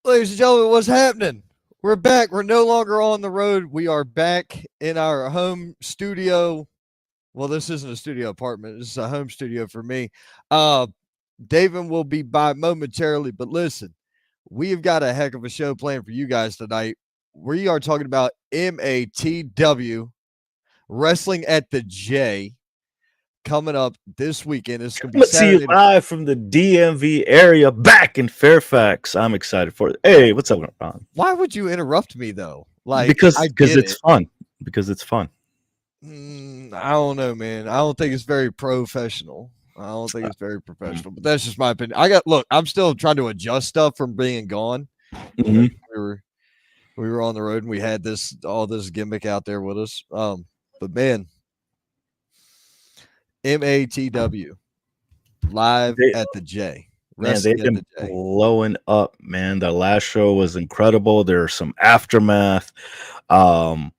Ladies and gentlemen, what's happening? We're back. We're no longer on the road. We are back in our home studio. Well, this isn't a studio apartment. This is a home studio for me. Uh, David will be by momentarily, but listen, we've got a heck of a show planned for you guys tonight. We are talking about MATW, Wrestling at the J, coming up this weekend. It's going to be Coming to you Saturday. live from the DMV area back in Fairfax. I'm excited for it. Hey, what's up, Ron? Why would you interrupt me, though? Like, Because I get it's it. fun. Because it's fun. I don't know, man. I don't think it's very professional. I don't think it's very professional, but that's just my opinion. I'm still trying to adjust stuff from being gone. Mhm. We were on the road and we had all this gimmick out there with us. But man, MATW live They- at the J. Man, Wrestling they've at been the J. blowing up, man. The last show was incredible. There's some aftermath. I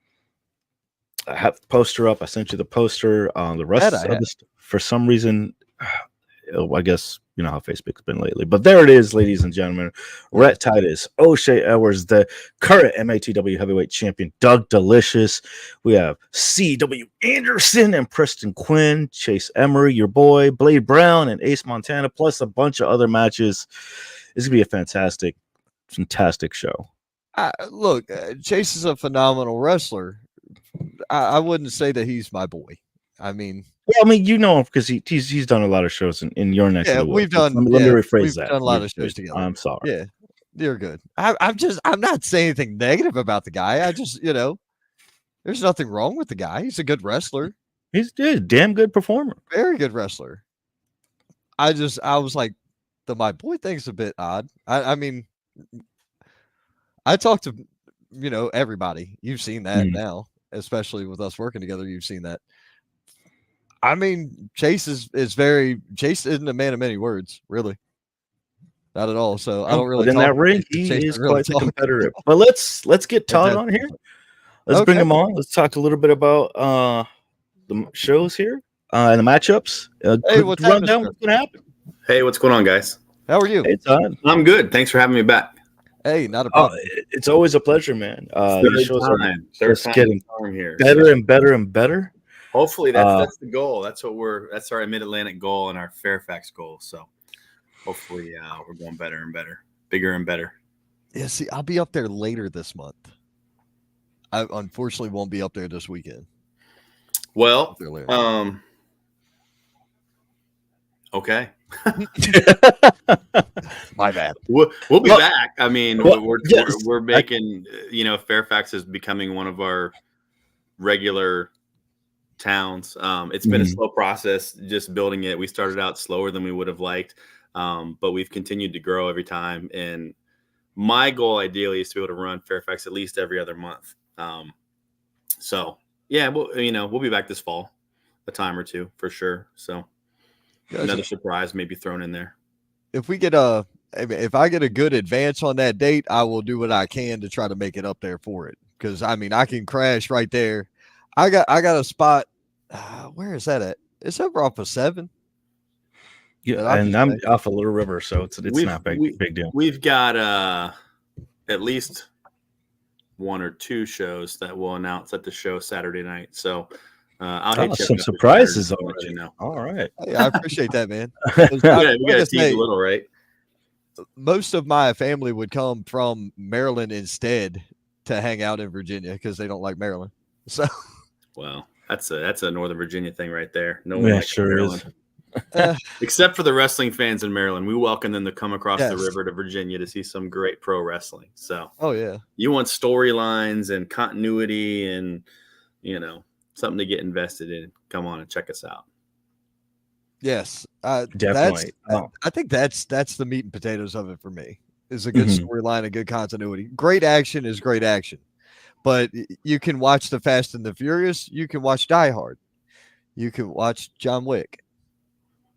have the poster up. I sent you the poster. The rest That I of have. this, for some reason, I guess you know how Facebook's been lately. But there it is, ladies and gentlemen. Rhett Titus, O'Shea Edwards, the current MATW heavyweight champion, Doug Delicious. We have C.W. Anderson and Preston Quinn, Chase Emery, your boy, Blade Brown, and Ace Montana, plus a bunch of other matches. It's going to be a fantastic show. Look, Chase is a phenomenal wrestler. I wouldn't say that he's my boy. I mean, Yeah, I mean, you know him because he's done a lot of shows in your neck of the woods. we've done. Let me rephrase we've that. done a lot of shows together. I'm sorry. Yeah, you're good. I'm not saying anything negative about the guy. I just, there's nothing wrong with the guy. He's a good wrestler, He's a damn good performer. very good wrestler. I was like, my boy thing's a bit odd. I mean, I talk to, everybody. You've seen that now, especially with us working together. You've seen that. I mean, Chase isn't a man of many words, really. Not at all. So I don't really. But in that ring, he is quite the competitor. But let's get Todd on here. Let's bring him on. Let's talk a little bit about the shows here and the matchups. Hey, what's rundown? What's gonna happen? Hey, what's going on, guys? How are you? Hey, Todd. I'm good. Thanks for having me back. Hey, not a problem. It's always a pleasure, man. Third time getting here. Better and better and better. Hopefully that's the goal. That's our Mid-Atlantic goal and our Fairfax goal. So hopefully we're going better and better, bigger and better. Yeah, see, I'll be up there later this month. I unfortunately won't be up there this weekend. Well, okay. My bad. We'll be back. I mean, we're making, Fairfax is becoming one of our regular towns. It's been a slow process just building it. We started out slower than we would have liked, but we've continued to grow every time. And my goal ideally is to be able to run Fairfax at least every other month. So yeah, we'll be back this fall, a time or two for sure. So another surprise maybe thrown in there. If I get a good advance on that date, I will do what I can to try to make it up there for it. Because I mean, I can crash right there. I got a spot. Where is that at? It's over off of 7. Yeah, and I'm off a Little River, so it's not big deal. We've got at least 1 or 2 shows that we'll announce at the show Saturday night. So I'll hit you some surprises I'll let you know. All right. Hey, I appreciate that, man. We got to tease a little, right? Most of my family would come from Maryland instead to hang out in Virginia because they don't like Maryland. So, well, that's a Northern Virginia thing right there. No one likes Maryland. Except for the wrestling fans in Maryland. We welcome them to come across the river to Virginia to see some great pro wrestling. So, oh yeah, you want storylines and continuity and something to get invested in. Come on and check us out. Yes, definitely. I think that's the meat and potatoes of it for me. Is a good storyline, a good continuity. Great action is great action, but you can watch the Fast and the Furious. You can watch Die Hard. You can watch John Wick.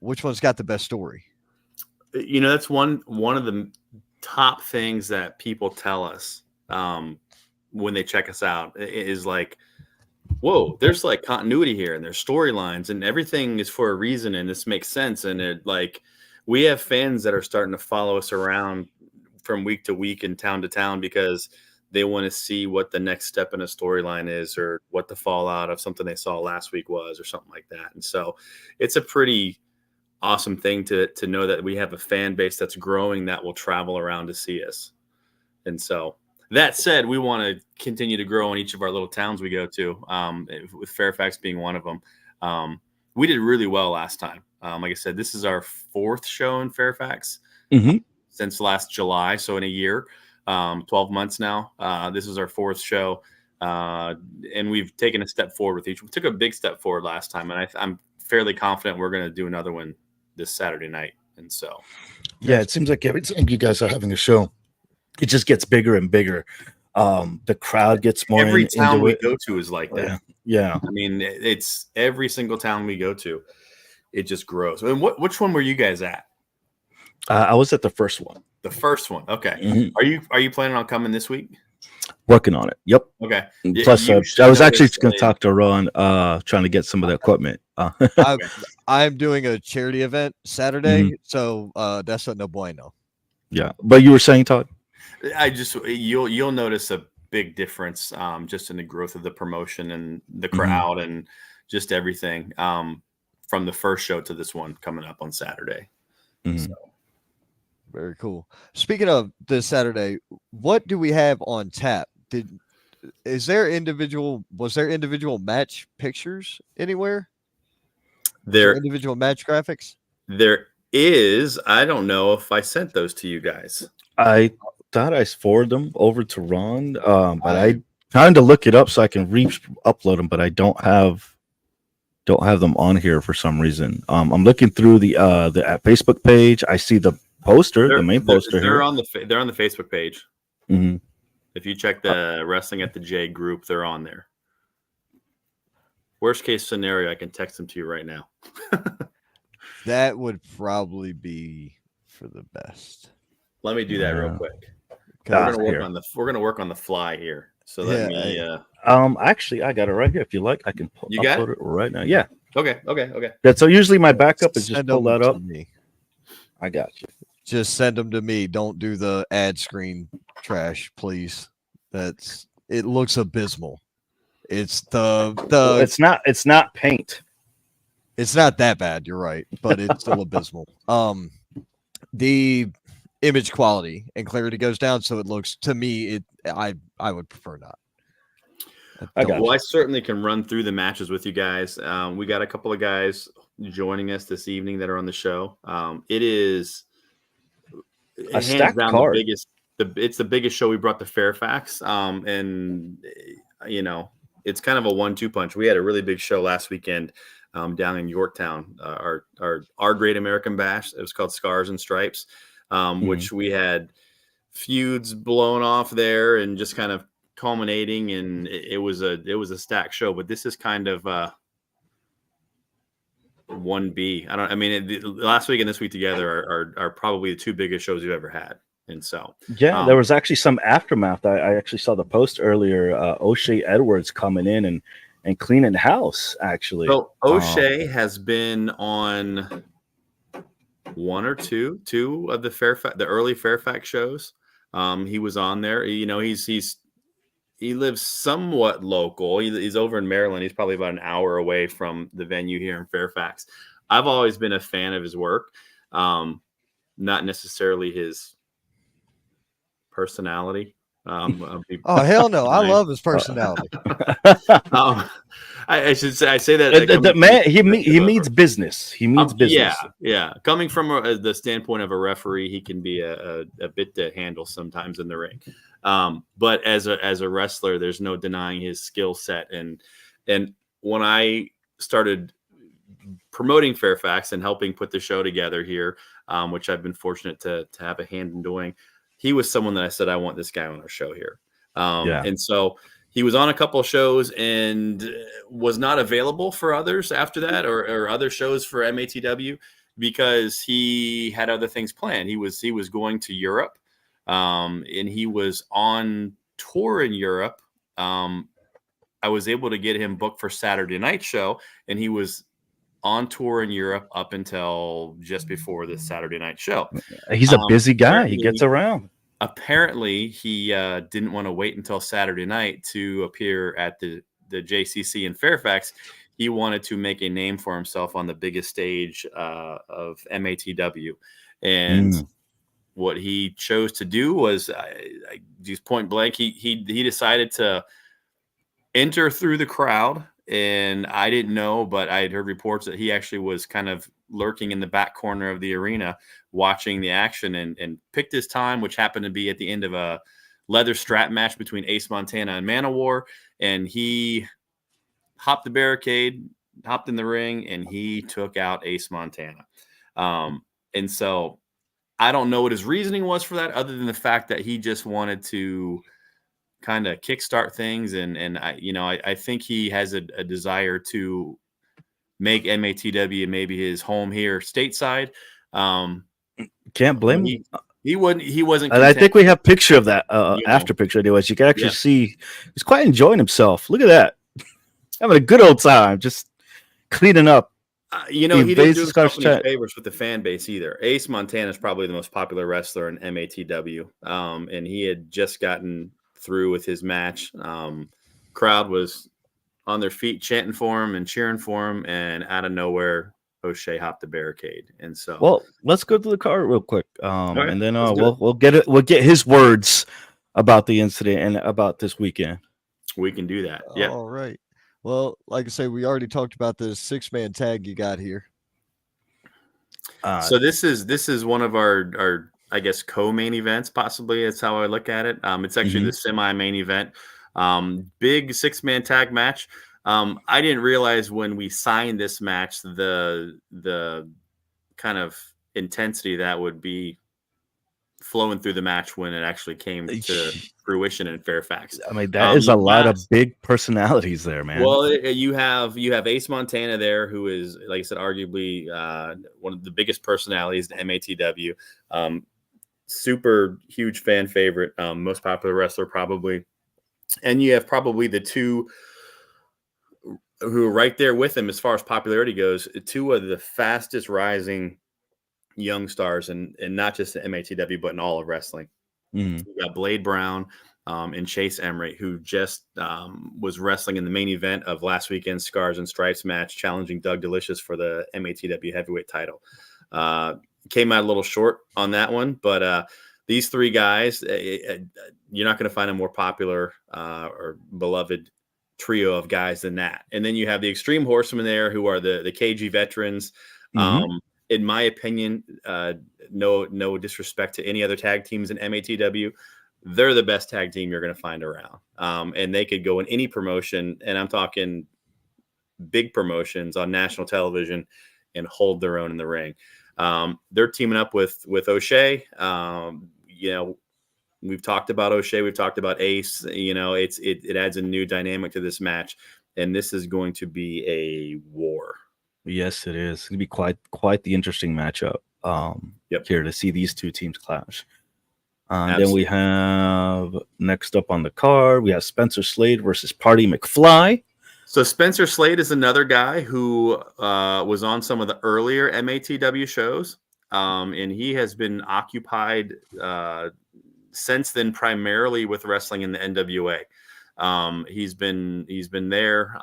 Which one's got the best story? That's one of the top things that people tell us when they check us out is like, whoa, there's like continuity here and there's storylines and everything is for a reason and this makes sense. And we have fans that are starting to follow us around from week to week and town to town because they want to see what the next step in a storyline is or what the fallout of something they saw last week was or something like that. And so it's a pretty awesome thing to know that we have a fan base that's growing that will travel around to see us. And so that said, we want to continue to grow in each of our little towns we go to, with Fairfax being one of them. We did really well last time. Like I said, this is our 4th show in Fairfax since last July. So in a year, 12 months now, this is our 4th show. And we've taken a step forward with each. We took a big step forward last time, and I'm fairly confident we're going to do another one this Saturday night. And so, yeah, it seems like every time you guys are having a show, it just gets bigger and bigger. The crowd gets more. Every town we go to is like that. Yeah. I mean, it's every single town we go to, it just grows. And which one were you guys at? I was at the first one. The first one. Okay. Are you planning on coming this week? Working on it. Yep. Okay. Plus, I was actually going to talk to Ron, trying to get some of the equipment. I'm doing a charity event Saturday, so that's no bueno. Yeah, but you were saying, Todd? You'll notice a big difference just in the growth of the promotion and the crowd and just everything from the first show to this one coming up on Saturday. So. Very cool. Speaking of this Saturday, what do we have on tap? Was there individual match pictures anywhere? There individual match graphics? There is. I don't know if I sent those to you guys. I thought I forwarded them over to Ron, but I trying to look it up so I can upload them, but I don't have them on here for some reason. I'm looking through the Facebook page. I see the poster, the main poster. They're on the Facebook page. If you check the Wrestling at the J group, they're on there. Worst case scenario, I can text them to you right now. That would probably be for the best. Let me do that real quick. We're gonna work on the fly here. So let me. Actually, I got it right here. If you like, I can upload it right now. Yeah. Okay. Yeah. So usually my backup is just pull that up. Me. I got you. Just send them to me. Don't do the ad screen trash, please. It looks abysmal. It's it's not paint. It's not that bad, you're right, but it's still abysmal. The image quality and clarity goes down, so it looks to me I would prefer not. I certainly can run through the matches with you guys. We got a couple of guys joining us this evening that are on the show. It is a stacked card. It's the biggest show we brought to Fairfax. And it's kind of a 1-2 punch. We had a really big show last weekend down in Yorktown, our Great American Bash. It was called Scars and Stripes, which we had feuds blown off there and just kind of culminating, and it was a stacked show. But this is kind of 1B. Last week and this week together are probably the 2 biggest shows we've ever had. And so, there was actually some aftermath. I actually saw the post earlier. O'Shea Edwards coming in and cleaning house. Actually, so O'Shea has been on 1 or 2 of the early Fairfax shows. He was on there. He lives somewhat local. He's over in Maryland. He's probably about an hour away from the venue here in Fairfax. I've always been a fan of his work, not necessarily his personality. Oh hell no! I love his personality. I should say that the man he means business. He means business. Yeah. Coming from the standpoint of a referee, he can be a bit to handle sometimes in the ring. But as a wrestler, there's no denying his skill set. And when I started promoting Fairfax and helping put the show together here, which I've been fortunate to have a hand in doing, he was someone that I said, I want this guy on our show here. And so he was on a couple of shows and was not available for others after that or other shows for MATW because he had other things planned. He was going to Europe and he was on tour in Europe. I was able to get him booked for Saturday night show, and he was on tour in Europe up until just before the Saturday night show. He's a busy guy. He gets around. apparently he didn't want to wait until Saturday night to appear at the JCC in Fairfax. He wanted to make a name for himself on the biggest stage of MATW, and what he chose to do was, just point blank, he decided to enter through the crowd. And I didn't know, but I had heard reports that he actually was kind of lurking in the back corner of the arena watching the action, and picked his time, which happened to be at the end of a leather strap match between Ace Montana and Manowar. And he hopped the barricade, hopped in the ring, and he took out Ace Montana. And so I don't know what his reasoning was for that, other than the fact that he just wanted to kind of kickstart things. And I think he has a desire to make MATW maybe his home here stateside. Can't blame him. He wasn't. And I think we have a picture of that after picture. Anyways, you can actually see he's quite enjoying himself. Look at that, having a good old time, just cleaning up. He didn't do himself any favors with the fan base either. Ace Montana is probably the most popular wrestler in MATW, and he had just gotten through with his match. Crowd was on their feet chanting for him and cheering for him, and out of nowhere, O'Shea hopped the barricade. And so, well, let's go to the card real quick, right, and then we'll get it. We'll get his words about the incident and about this weekend. We can do that. Yeah. All right. Well, like I say, we already talked about this 6-man tag you got here. So this is one of our I guess co-main events, possibly. That's how I look at it. It's actually the semi-main event. Big 6-man tag match. I didn't realize when we signed this match the kind of intensity that would be flowing through the match when it actually came to fruition in Fairfax. I mean, that is a lot of big personalities there, man. Well, you have Ace Montana there, who is, like I said, arguably one of the biggest personalities in MATW. Super huge fan favorite, most popular wrestler probably. And you have probably the two who are right there with him as far as popularity goes, two of the fastest rising young stars, and not just in MATW, but in all of wrestling. You got Blade Brown and Chase Emery, who just was wrestling in the main event of last weekend's Scars and Stripes match, challenging Doug Delicious for the MATW heavyweight title. Came out a little short on that one, but these three guys, you're not going to find a more popular or beloved trio of guys than that. And then you have the Extreme Horsemen there, who are the KG veterans. In my opinion, no disrespect to any other tag teams in MATW, they're the best tag team you're going to find around. And they could go in any promotion, and I'm talking big promotions on national television, and hold their own in the ring. They're teaming up with O'Shea. We've talked about O'Shea. We've talked about Ace. It adds a new dynamic to this match, and this is going to be a war. Yes, it is. It's going to be quite the interesting matchup here to see these two teams clash. Then we have next up on the card, we have Spencer Slade versus Party McFly. So Spencer Slade is another guy who was on some of the earlier MATW shows, and he has been occupied since then primarily with wrestling in the NWA. He's been there,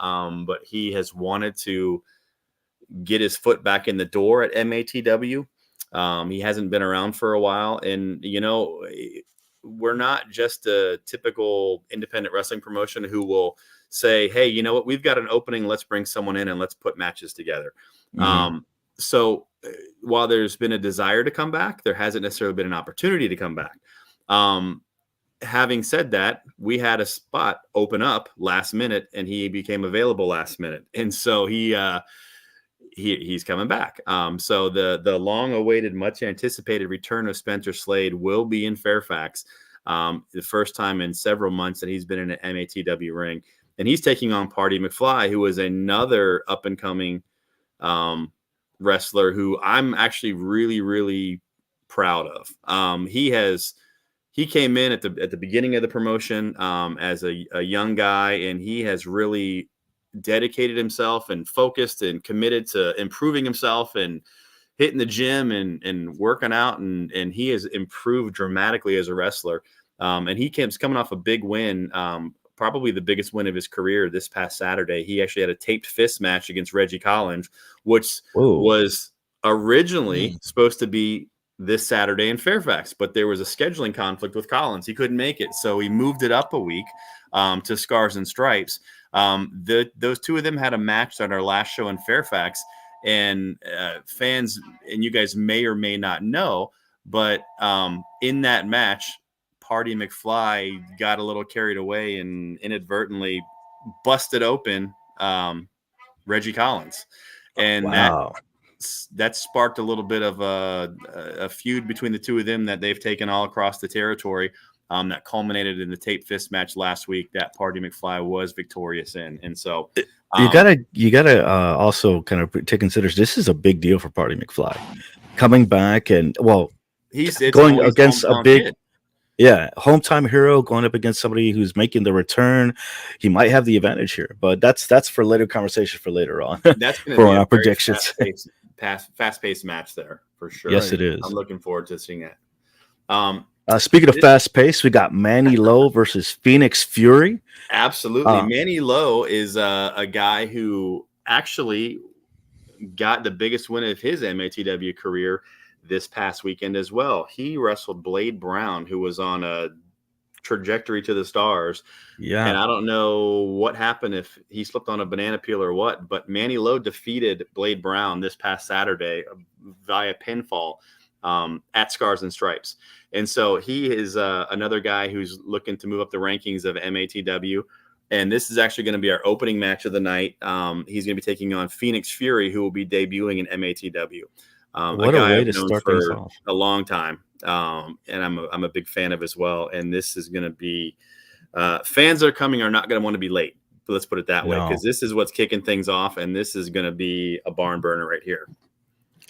but he has wanted to get his foot back in the door at MATW. He hasn't been around for a while, and we're not just a typical independent wrestling promotion who will say, hey, you know what, we've got an opening, let's bring someone in and let's put matches together. So while there's been a desire to come back, there hasn't necessarily been an opportunity to come back. Having said that, we had a spot open up last minute, and he became available last minute, and so he's coming back. So the long-awaited, much-anticipated return of Spencer Slade will be in Fairfax, the first time in several months that he's been in an MATW ring. And he's taking on Party McFly, who is another up-and-coming wrestler who I'm actually really, really proud of. He came in at the beginning of the promotion as a young guy, and he has really dedicated himself and focused and committed to improving himself, and hitting the gym and working out, and he has improved dramatically as a wrestler. And he keeps coming off a big win, probably the biggest win of his career this past Saturday. He actually had a taped fist match against Reggie Collins, which was originally supposed to be this Saturday in Fairfax, but there was a scheduling conflict with Collins. He couldn't make it, so he moved it up a week to Scars and Stripes. Those two of them had a match on our last show in Fairfax, and fans and you guys may or may not know, but in that match, Party McFly got a little carried away and inadvertently busted open Reggie Collins, and that sparked a little bit of a feud between the two of them that they've taken all across the territory. That culminated in the tape fist match last week that Party McFly was victorious in. And so you gotta also kind of take consider this is a big deal for Party McFly coming back, and he's going against a big kid. Hometown hero going up against somebody who's making the return. He might have the advantage here, but that's for later conversation for later on. That's going to for be our predictions. Fast-paced match there for sure. Yes, it is. I'm looking forward to seeing that. Speaking of fast pace, we got Manny Lowe versus Phoenix Fury. Absolutely. Manny Lowe is a guy who actually got the biggest win of his MATW career this past weekend as well. He wrestled Blade Brown, who was on a trajectory to the stars. Yeah. And I don't know what happened, if he slipped on a banana peel or what, but Manny Lowe defeated Blade Brown this past Saturday via pinfall at Scars and Stripes. And so he is another guy who's looking to move up the rankings of MATW. And this is actually going to be our opening match of the night. He's going to be taking on Phoenix Fury, who will be debuting in MATW. What a way to start things off. A long time. And I'm a big fan of as well. And this is going to be fans that are coming are not going to want to be late. But let's put it that way, because this is what's kicking things off. And this is going to be a barn burner right here.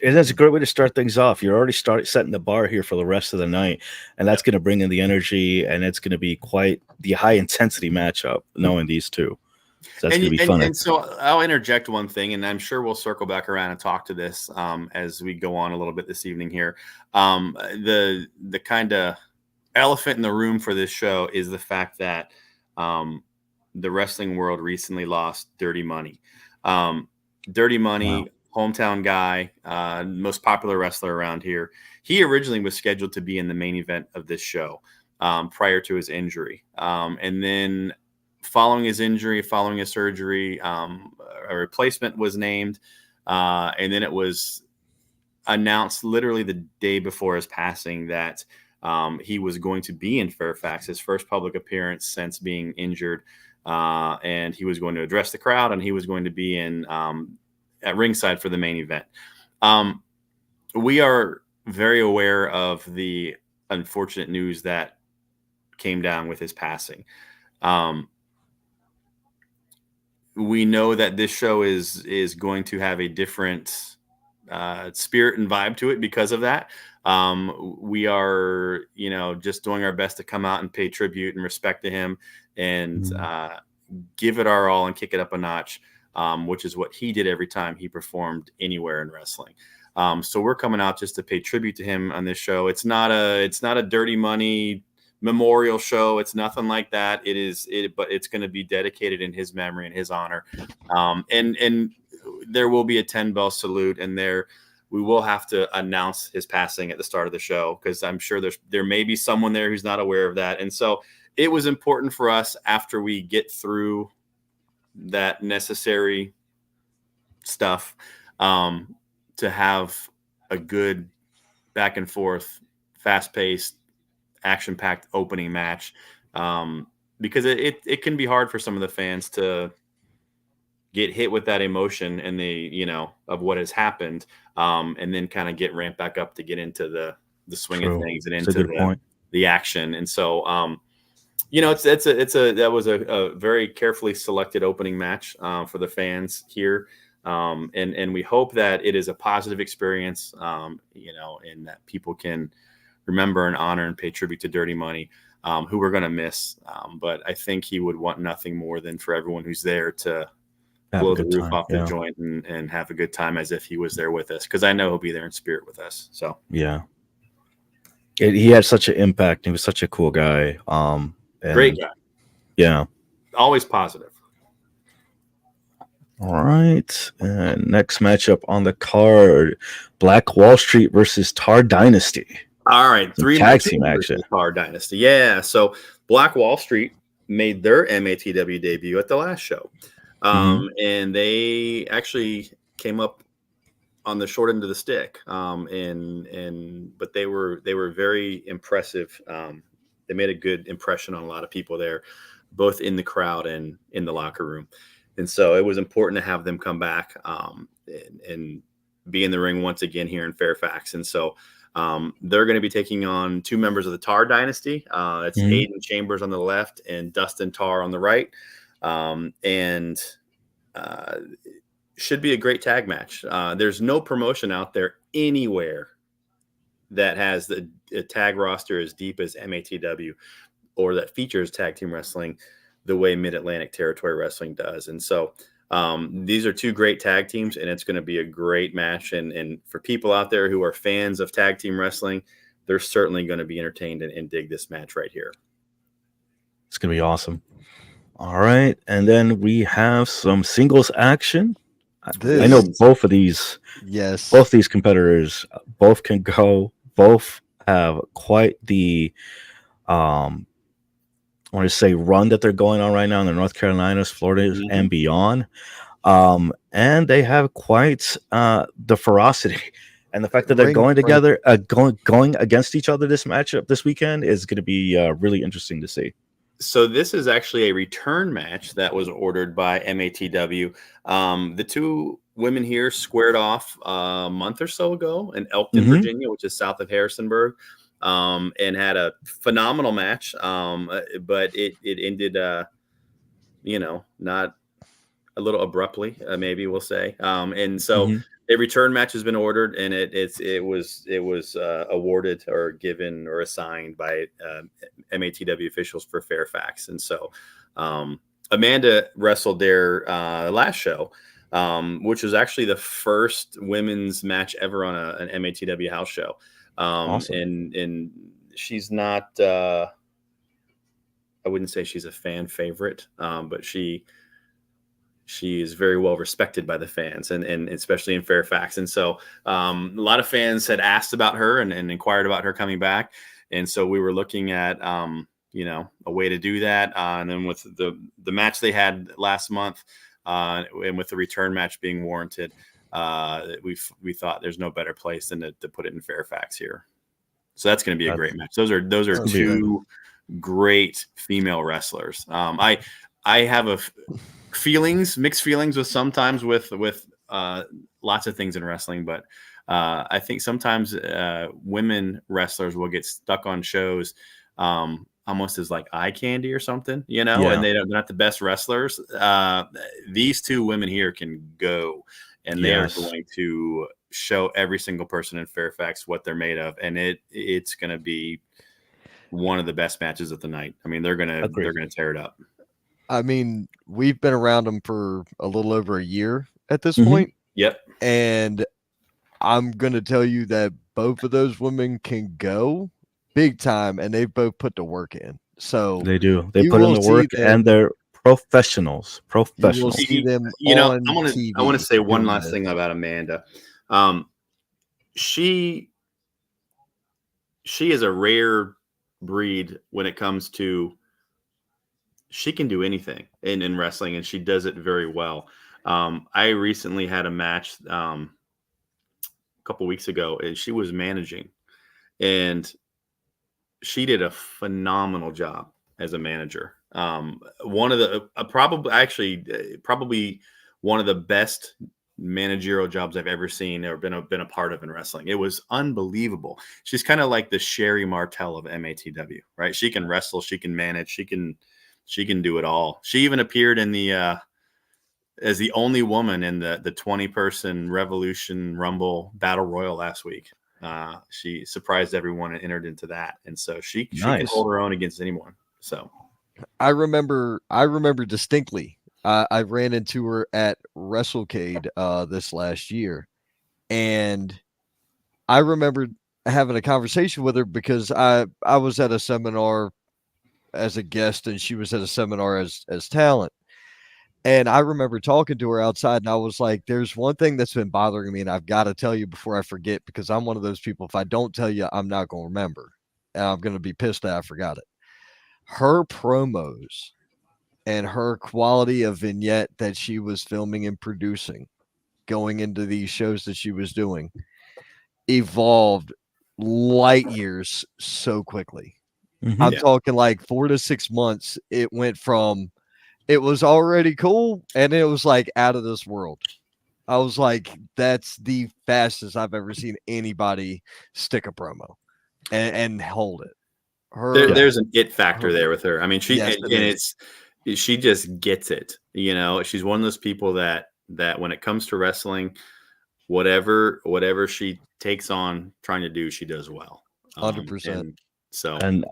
And that's a great way to start things off. You're already setting the bar here for the rest of the night, and that's going to bring in the energy, and it's going to be quite the high intensity matchup knowing these two. So that's going to be fun. And so I'll interject one thing, and I'm sure we'll circle back around and talk to this as we go on a little bit this evening here. The kind of elephant in the room for this show is the fact that the wrestling world recently lost Dirty Money. Dirty Money. Wow. Hometown guy, most popular wrestler around here. He originally was scheduled to be in the main event of this show prior to his injury. And then following his injury, following his surgery, a replacement was named. And then it was announced literally the day before his passing that he was going to be in Fairfax, his first public appearance since being injured. And he was going to address the crowd, and he was going to be in at ringside for the main event. We are very aware of the unfortunate news that came down with his passing. We know that this show is going to have a different spirit and vibe to it because of that. We are, just doing our best to come out and pay tribute and respect to him and give it our all and kick it up a notch. Which is what he did every time he performed anywhere in wrestling. So we're coming out just to pay tribute to him on this show. It's not a Dirty Money memorial show. It's nothing like that. But it's going to be dedicated in his memory and his honor. And there will be a 10-bell salute, and we will have to announce his passing at the start of the show, because I'm sure there may be someone there who's not aware of that. And so it was important for us, after we get through that necessary stuff, to have a good back and forth, fast-paced, action-packed opening match, because it can be hard for some of the fans to get hit with that emotion and of what has happened, and then kind of get ramped back up to get into the swing of things and into the action. And so that was a very carefully selected opening match for the fans here. And we hope that it is a positive experience, and that people can remember and honor and pay tribute to Dirty Money, who we're going to miss. But I think he would want nothing more than for everyone who's there to blow the roof off the joint and have a good time as if he was there with us, because I know he'll be there in spirit with us. So yeah, he had such an impact. He was such a cool guy. Great guy. Yeah, always positive. All right, and next matchup on the card: Black Wall Street versus Tar Dynasty. All right, tag team action. Tar Dynasty, yeah. So Black Wall Street made their MATW debut at the last show, and they actually came up on the short end of the stick, but they were very impressive. They made a good impression on a lot of people there, both in the crowd and in the locker room. And so it was important to have them come back and be in the ring once again here in Fairfax. And so they're going to be taking on two members of the Tar Dynasty. It's Aiden Chambers on the left and Dustin Tar on the right. Should be a great tag match. There's no promotion out there anywhere that has a tag roster as deep as MATW or that features tag team wrestling the way Mid-Atlantic Territory Wrestling does. And so these are two great tag teams, and it's going to be a great match. And for people out there who are fans of tag team wrestling, they're certainly going to be entertained and dig this match right here. It's going to be awesome. All right. And then we have some singles action. I know both of these. Yes. Both these competitors, both can go. Both have quite the I want to say run that they're going on right now in the North Carolinas, Florida, and beyond. And they have quite the ferocity. And the fact that they're going together, going against each other this matchup this weekend is going to be really interesting to see. So this is actually a return match that was ordered by MATW. The two women here squared off a month or so ago in Elkton, Virginia, which is south of Harrisonburg. And had a phenomenal match. But it ended, not a little abruptly, maybe we'll say. And so a return match has been ordered, and it was awarded or given or assigned by MATW officials for Fairfax. And so Amanda wrestled their last show, which was actually the first women's match ever on an MATW house show. Awesome. And she's not, I wouldn't say she's a fan favorite, but she is very well respected by the fans and especially in Fairfax. And so a lot of fans had asked about her and inquired about her coming back. And so we were looking at, a way to do that. And then with the match they had last month and with the return match being warranted, we thought there's no better place than to put it in Fairfax here. So that's going to be a great match. Those are two great female wrestlers. I have mixed feelings with lots of things in wrestling, but I think sometimes women wrestlers will get stuck on shows almost as like eye candy or something, and they're not the best wrestlers. These two women here can go. And they are going to show every single person in Fairfax what they're made of, and it's going to be one of the best matches of the night. I mean, they're going to tear it up. I mean, we've been around them for a little over a year at this point. Yep. And I'm going to tell you that both of those women can go big time, and they've both put the work in. So they do. They put in the work, and they're professionals. You will see them I want to say one last thing about Amanda. She is a rare breed when it comes to she can do anything in wrestling, and she does it very well. I recently had a match a couple weeks ago, and she was managing, and she did a phenomenal job as a manager. One of the probably one of the best managerial jobs I've ever seen or been a part of in wrestling. It was unbelievable. She's kind of like the Sherry Martel of MATW, right? She can wrestle, she can manage, she can do it all. She even appeared in the as the only woman in the 20-person Revolution Rumble Battle Royal last week. She surprised everyone and entered into that, and so she can hold her own against anyone. So I remember distinctly I ran into her at WrestleCade this last year, and I remember having a conversation with her because I was at a seminar as a guest, and she was at a seminar as talent. And I remember talking to her outside, and I was like, there's one thing that's been bothering me, and I've got to tell you before I forget, because I'm one of those people, if I don't tell you, I'm not going to remember. And I'm going to be pissed that I forgot it. Her promos and her quality of vignette that she was filming and producing going into these shows that she was doing evolved light years so quickly. I'm talking like 4 to 6 months. It went from, it was already cool, and it was like out of this world. I was like, that's the fastest I've ever seen anybody stick a promo and hold it. There's an it factor there with her. I mean, she she just gets it. You know, she's one of those people that when it comes to wrestling, whatever she takes on trying to do, she does well. 100%. And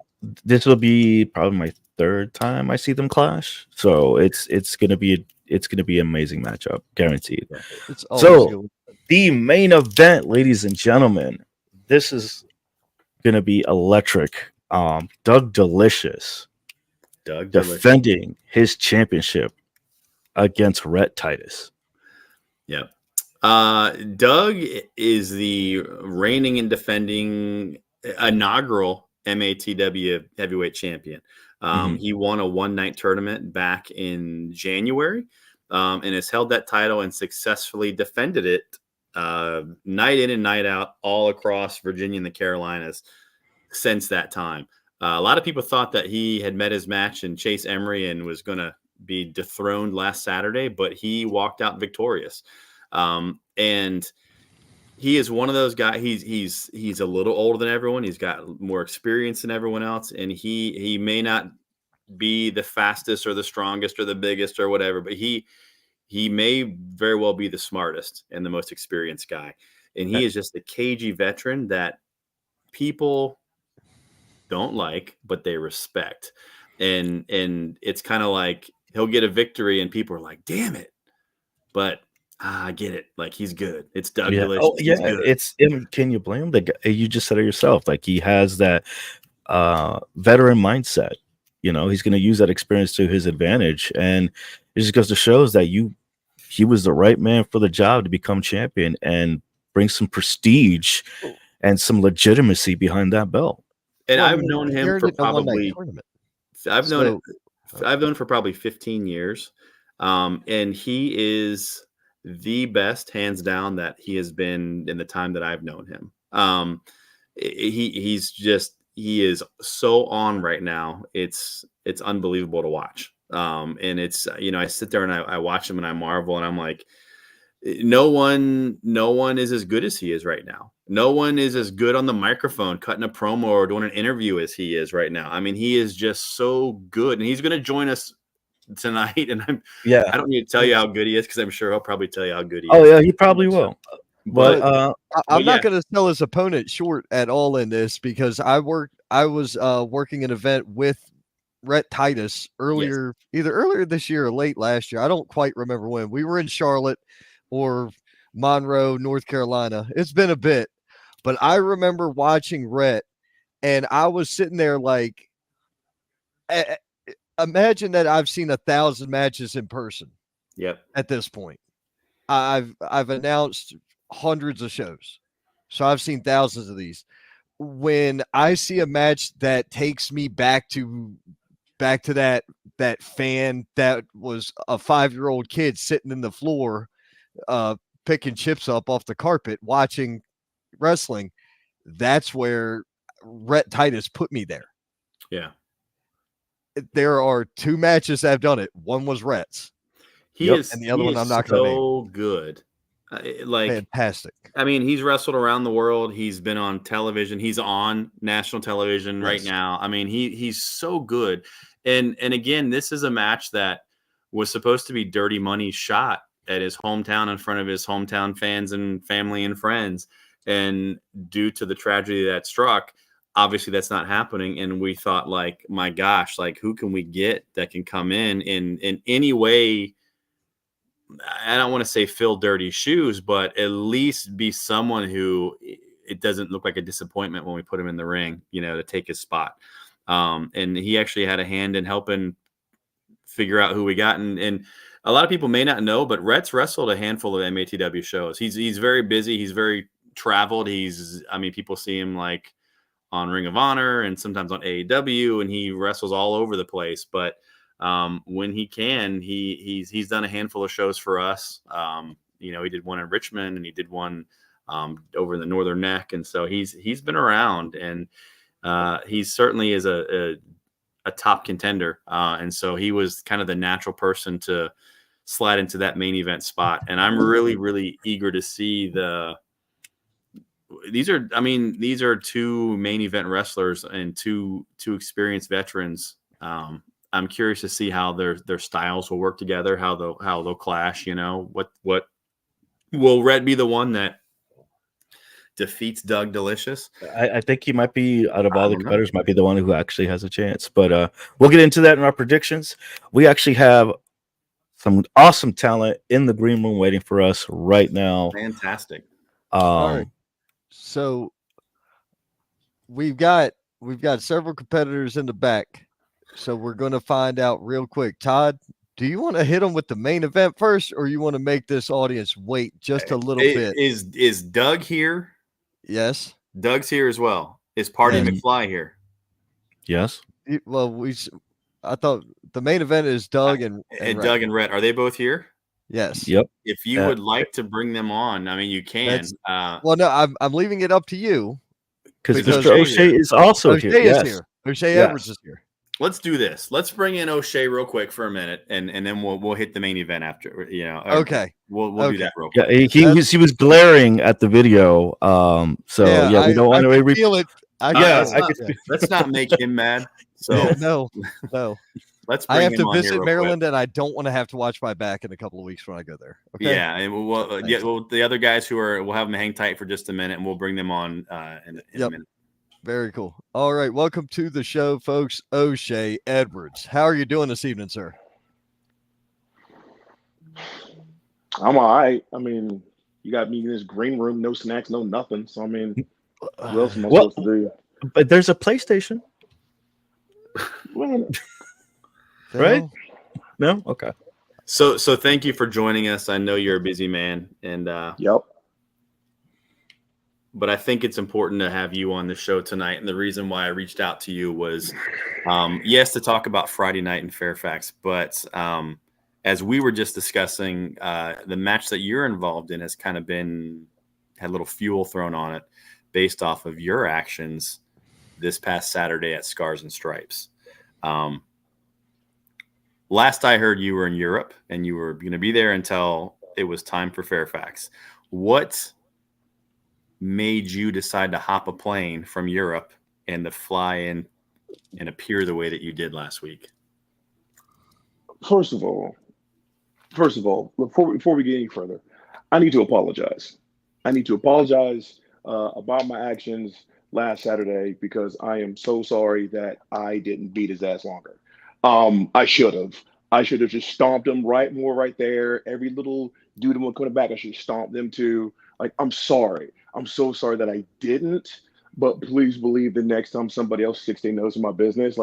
this will be probably my third time I see them clash, so it's gonna be an amazing matchup, guaranteed. So the main event, ladies and gentlemen, this is gonna be electric. Doug Delicious defending his championship against Rhett Titus. Yeah. Doug is the reigning and defending inaugural MATW heavyweight champion. He won a one-night tournament back in January, and has held that title and successfully defended it night in and night out all across Virginia and the Carolinas since that time. A lot of people thought that he had met his match in Chase Emery and was going to be dethroned last Saturday, but he walked out victorious. And he is one of those guys. He's a little older than everyone. He's got more experience than everyone else. And he may not be the fastest or the strongest or the biggest or whatever, but he may very well be the smartest and the most experienced guy. And he is just a cagey veteran that people don't like, but they respect. And it's kind of like he'll get a victory and people are like, damn it. But I get it. Like, he's good. It's Doug Delicious. Oh, yeah. Can you blame him? You just said it yourself. Like, he has that veteran mindset. You know, he's going to use that experience to his advantage. And it just goes to shows that he was the right man for the job to become champion and bring some prestige and some legitimacy behind that belt. And I've known him for probably I've known for probably 15 years. And he is the best, hands down, that he has been in the time that I've known him. He is so on right now. It's unbelievable to watch. And it's, I sit there and I watch him and I marvel, and I'm like, no one is as good as he is right now. No one is as good on the microphone, cutting a promo or doing an interview as he is right now. I mean, he is just so good, and he's going to join us tonight. And I don't need to tell you how good he is, because I'm sure he'll probably tell you how good he is. Oh yeah, he probably will. But I'm not going to sell his opponent short at all in this, because I was working an event with Rhett Titus either earlier this year or late last year. I don't quite remember when. We were in Charlotte or Monroe, North Carolina. It's been a bit, but I remember watching Rhett, and I was sitting there like, imagine that I've seen 1,000 matches in person. Yep. At this point, I've announced hundreds of shows, so I've seen thousands of these. When I see a match that takes me back to that fan that was a 5-year-old kid sitting in the floor, picking chips up off the carpet, watching wrestling, that's where Rhett Titus put me there. Yeah. There are 2 matches that have done it. One was Rhett's. And the other one I'm not going to name. So good. Fantastic. I mean, he's wrestled around the world. He's been on television. He's on national television right now. I mean, he's so good. And again, this is a match that was supposed to be Dirty Money shot at his hometown in front of his hometown fans and family and friends. And due to the tragedy that struck, obviously that's not happening. And we thought, like, my gosh, like, who can we get that can come in any way I don't want to say fill dirty shoes, but at least be someone who it doesn't look like a disappointment when we put him in the ring, to take his spot. And he actually had a hand in helping figure out who we got. And a lot of people may not know, but Rhett's wrestled a handful of MATW shows. He's very busy. He's very traveled. People see him like on Ring of Honor and sometimes on AEW, and he wrestles all over the place. But when he can, he's done a handful of shows for us. He did one in Richmond and he did one over in the Northern Neck. And so he's been around, and he certainly is a top contender. And so he was kind of the natural person to slide into that main event spot. And I'm really, really eager to see these are two main event wrestlers and two experienced veterans. I'm curious to see how their styles will work together, how they'll clash. What will Rhett be the one that defeats Doug Delicious? I think he might be, out of all the competitors, might be the one who actually has a chance. But we'll get into that in our predictions. We actually have some awesome talent in the green room waiting for us right now. Fantastic. All right. So we've got several competitors in the back. So we're going to find out real quick. Todd, do you want to hit them with the main event first, or you want to make this audience wait just a little bit? Is Doug here? Yes. Doug's here as well. Is Party McFly here? Yes. Well, I thought the main event is Doug and Doug and Rhett. Are they both here? Yes. Yep. If you would like to bring them on, you can. Well, no, I'm leaving it up to you. Because Mr. O'Shea is also here. Here. O'Shea Edwards is here. Let's do this. Let's bring in O'Shea real quick for a minute, and then we'll hit the main event after. Okay. We'll do that real quick. Yeah, he was glaring at the video. We don't want to feel it. Let's not make him mad. So no. Let's bring I have him to on visit here Maryland, and I don't want to have to watch my back in a couple of weeks when I go there. Okay. Yeah, and the other guys we'll have them hang tight for just a minute, and we'll bring them on in a minute. Very cool. All right, welcome to the show, folks. O'Shea Edwards, how are you doing this evening, sir? I'm all right. You got me in this green room, no snacks, no nothing. So what else am I supposed to do? But there's a PlayStation. Right? No? Okay. So thank you for joining us. I know you're a busy man, and yep. But I think it's important to have you on the show tonight. And the reason why I reached out to you was, yes, to talk about Friday night in Fairfax, but as we were just discussing, the match that you're involved in has kind of had a little fuel thrown on it based off of your actions this past Saturday at Scars and Stripes. Last I heard, you were in Europe and you were going to be there until it was time for Fairfax. What made you decide to hop a plane from Europe and to fly in and appear the way that you did last week? First of all, before we get any further, I need to apologize. About my actions last Saturday, because I am so sorry that I didn't beat his ass longer. I should have just stomped him right there. Every little dude that went coming back, I should have stomped them too. I'm sorry. I'm so sorry that I didn't, but please believe the next time somebody else sticks their nose in my business,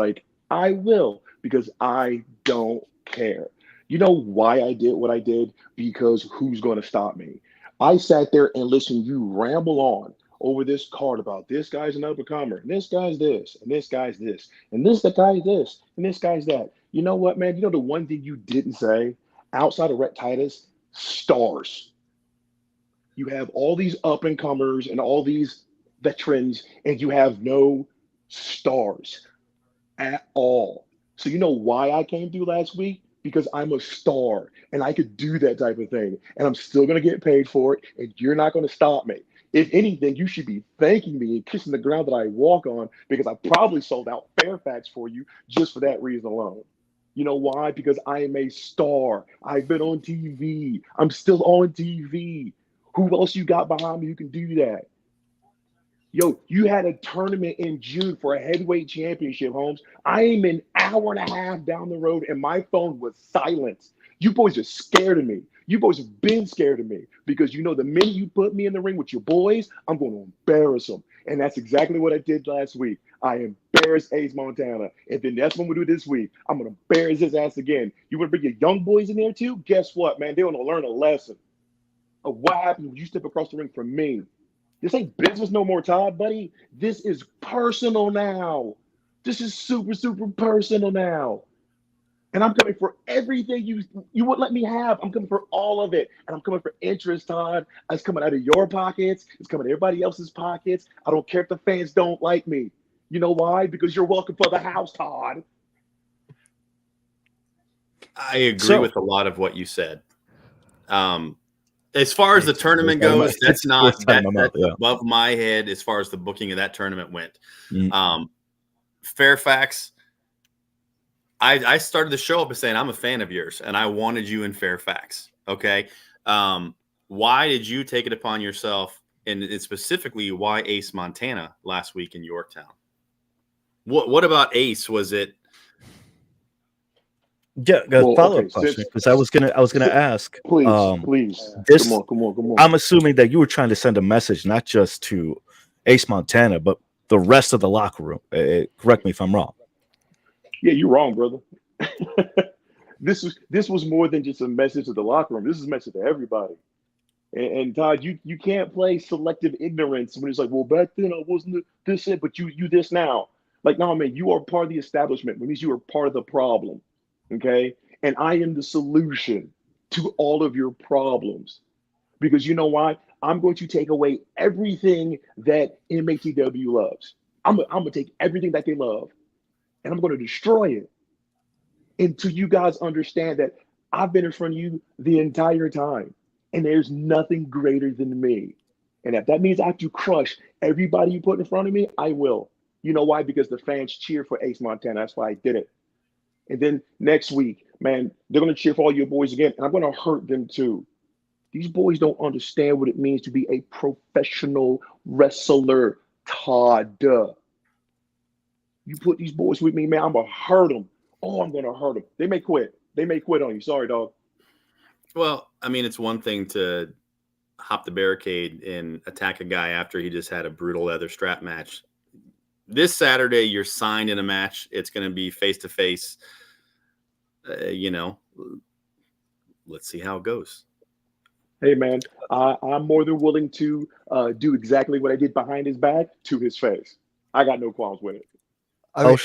I will, because I don't care. You know why I did what I did? Because who's going to stop me? I sat there and listened you ramble on over this card about this guy's an up-and-comer, and this guy's this, and this guy's this, and this guy's this, and this guy's that. You know what, man? You know the one thing you didn't say, outside of Rhett Titus? Stars. You have all these up-and-comers and all these veterans, and you have no stars at all. So you know why I came through last week? Because I'm a star, and I could do that type of thing, and I'm still going to get paid for it, and you're not going to stop me. If anything, you should be thanking me and kissing the ground that I walk on, because I probably sold out Fairfax for you just for that reason alone. You know why? Because I am a star. I've been on TV. I'm still on TV. Who else you got behind me who can do that? Yo, you had a tournament in June for a heavyweight championship, Holmes. I am an hour and a half down the road, and my phone was silent. You boys are scared of me. You boys have been scared of me because you know the minute you put me in the ring with your boys, I'm going to embarrass them. And that's exactly what I did last week. I embarrassed Ace Montana. And then that's what we do this week. I'm going to embarrass his ass again. You want to bring your young boys in there too? Guess what, man? They're going to learn a lesson of what happens when you step across the ring from me. This ain't business no more, Todd, buddy. This is personal now. This is super, super personal now. And I'm coming for everything you would let me have. I'm coming for all of it. And I'm coming for interest, Todd. It's coming out of your pockets. It's coming out of everybody else's pockets. I don't care if the fans don't like me. You know why? Because you're welcome for the house, Todd. I agree with a lot of what you said. As far as the tournament goes, that's above my head as far as the booking of that tournament went. Fairfax, I started the show up by saying I'm a fan of yours, and I wanted you in Fairfax. Okay. Why did you take it upon yourself, and specifically why Ace Montana last week in Yorktown? What about Ace? Was it? Yeah, a follow-up question, because I was gonna ask. Please. This, come on. I'm assuming that you were trying to send a message not just to Ace Montana, but the rest of the locker room. Correct me if I'm wrong. Yeah, you're wrong, brother. This was more than just a message to the locker room. This is a message to everybody. And Todd, you can't play selective ignorance when it's like, well, back then I wasn't this, but you this now. Like, no, man, you are part of the establishment, which means you are part of the problem. Okay. And I am the solution to all of your problems. Because you know why? I'm going to take away everything that MATW loves. I'm going to take everything that they love and I'm going to destroy it until you guys understand that I've been in front of you the entire time and there's nothing greater than me. And if that means I have to crush everybody you put in front of me, I will. You know why? Because the fans cheer for Ace Montana. That's why I did it. And then next week, man, they're going to cheer for all your boys again. And I'm going to hurt them too. These boys don't understand what it means to be a professional wrestler, Todd. You put these boys with me, man, I'm going to hurt them. Oh, I'm going to hurt them. They may quit. They may quit on you. Sorry, dog. Well, I mean, it's one thing to hop the barricade and attack a guy after he just had a brutal leather strap match. This Saturday, you're signed in a match. It's going to be face-to-face. Let's see how it goes. Hey, man, I'm more than willing to do exactly what I did behind his back to his face. I got no qualms with it. I mean,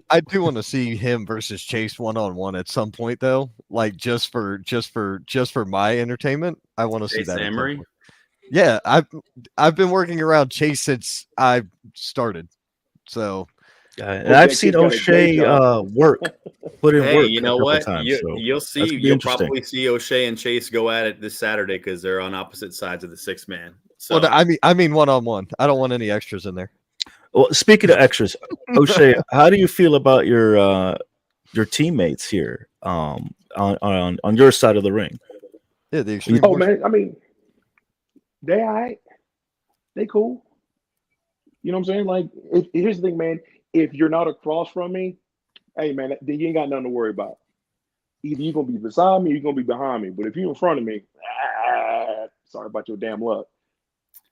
I do want to see him versus Chase one-on-one at some point, though. Like just for my entertainment, I want to see that. Emery? Yeah, I've been working around Chase since I started. So, and I've seen O'Shea work. Put in work. You know what? You'll see. You'll probably see O'Shea and Chase go at it this Saturday because they're on opposite sides of the 6-man. So, well, I mean one-on-one. I don't want any extras in there. Well, speaking of extras, O'Shea, how do you feel about your teammates here on your side of the ring? Yeah, the extreme. Oh man, I mean, they all right. They cool. You know what I'm saying? Like, here's the thing, man. If you're not across from me, hey man, then you ain't got nothing to worry about. Either you're gonna be beside me or you're gonna be behind me. But if you're in front of me, sorry about your damn luck.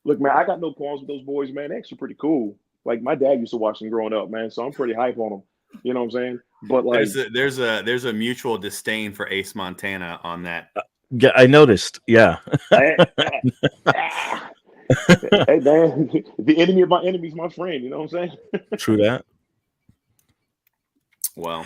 Look, man, I got no qualms with those boys, man. They're actually pretty cool. Like, my dad used to watch them growing up, man. So I'm pretty hype on them. You know what I'm saying? But like, there's a mutual disdain for Ace Montana on that. Yeah, I noticed. Yeah. Hey, man, the enemy of my enemy is my friend. You know what I'm saying? True that. Well,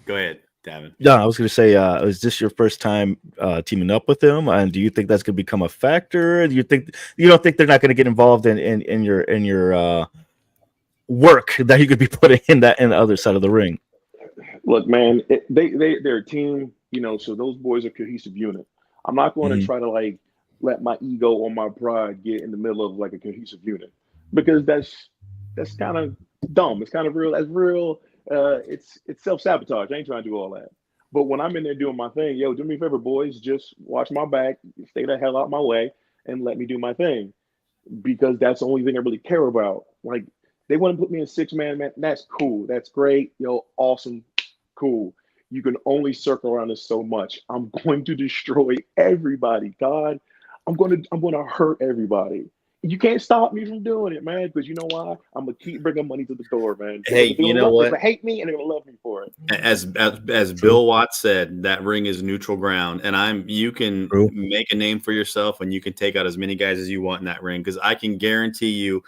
go ahead, Davin. Yeah, I was going to say, is this your first time teaming up with them? And do you think that's going to become a factor? Do you don't think they're not going to get involved in your work that you could be putting in the other side of the ring? Look, man, they're a team, so those boys are a cohesive unit. I'm not going to try to like let my ego or my pride get in the middle of like a cohesive unit, because that's kind of dumb. It's kind of real. That's real. It's self-sabotage. I ain't trying to do all that. But when I'm in there doing my thing, do me a favor, boys, just watch my back, stay the hell out my way, and let me do my thing, because that's the only thing I really care about. Like, they want to put me in 6-man, man. That's cool. That's great. Awesome. Cool. you can only circle around this so much. I'm going to destroy everybody, God. I'm gonna hurt everybody. You can't stop me from doing it, man. Because you know why? I'm gonna keep bringing money to the door, man. Hey, you know what? They're gonna hate me and they're gonna love me for it. As Bill Watts said, that ring is neutral ground, and you can make a name for yourself, and you can take out as many guys as you want in that ring. Because I can guarantee you,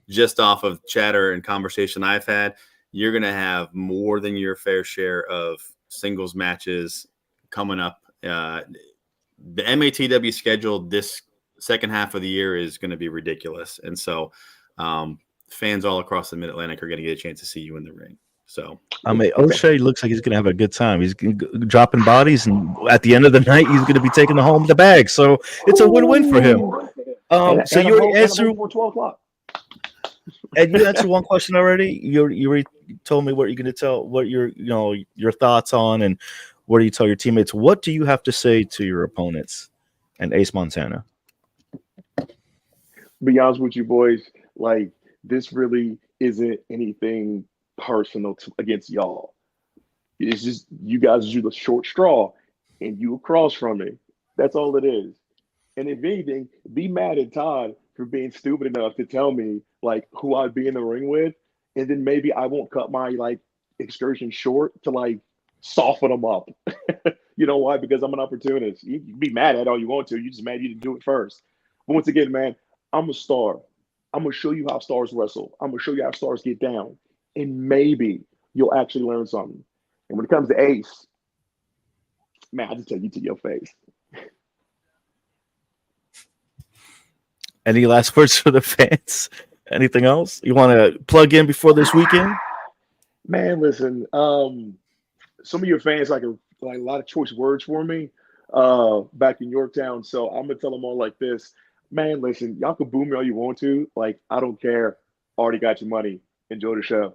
just off of chatter and conversation I've had, you're gonna have more than your fair share of singles matches coming up. The MATW schedule this second half of the year is going to be ridiculous. And so fans all across the Mid-Atlantic are going to get a chance to see you in the ring. So I mean, O'Shea looks like he's going to have a good time. He's dropping bodies, and at the end of the night, he's going to be taking home the bag. So it's a win-win for him. So you already answered for 12 o'clock. And you answered one question already. You already told me what you're going to tell, what your thoughts on, and what do you tell your teammates? What do you have to say to your opponents and Ace Montana? Be honest with you, boys. Like, this really isn't anything personal against y'all. It's just you guys are the short straw, and you across from me. That's all it is. And if anything, be mad at Todd for being stupid enough to tell me like who I'd be in the ring with, and then maybe I won't cut my like excursion short to like soften them up. You know why? Because I'm an opportunist. You can be mad at all you want to. You just mad you didn't do it first. But once again, man, I'm a star. I'm gonna show you how stars wrestle. I'm gonna show you how stars get down, and maybe you'll actually learn something. And when it comes to Ace, man, I just tell you to your face. Any last words for the fans? Anything else you want to plug in before this weekend? Man, listen. Some of your fans like a lot of choice words for me back in Yorktown. So I'm gonna tell them all like this. Man, listen, y'all can boo me all you want to. Like, I don't care. Already got your money. Enjoy the show.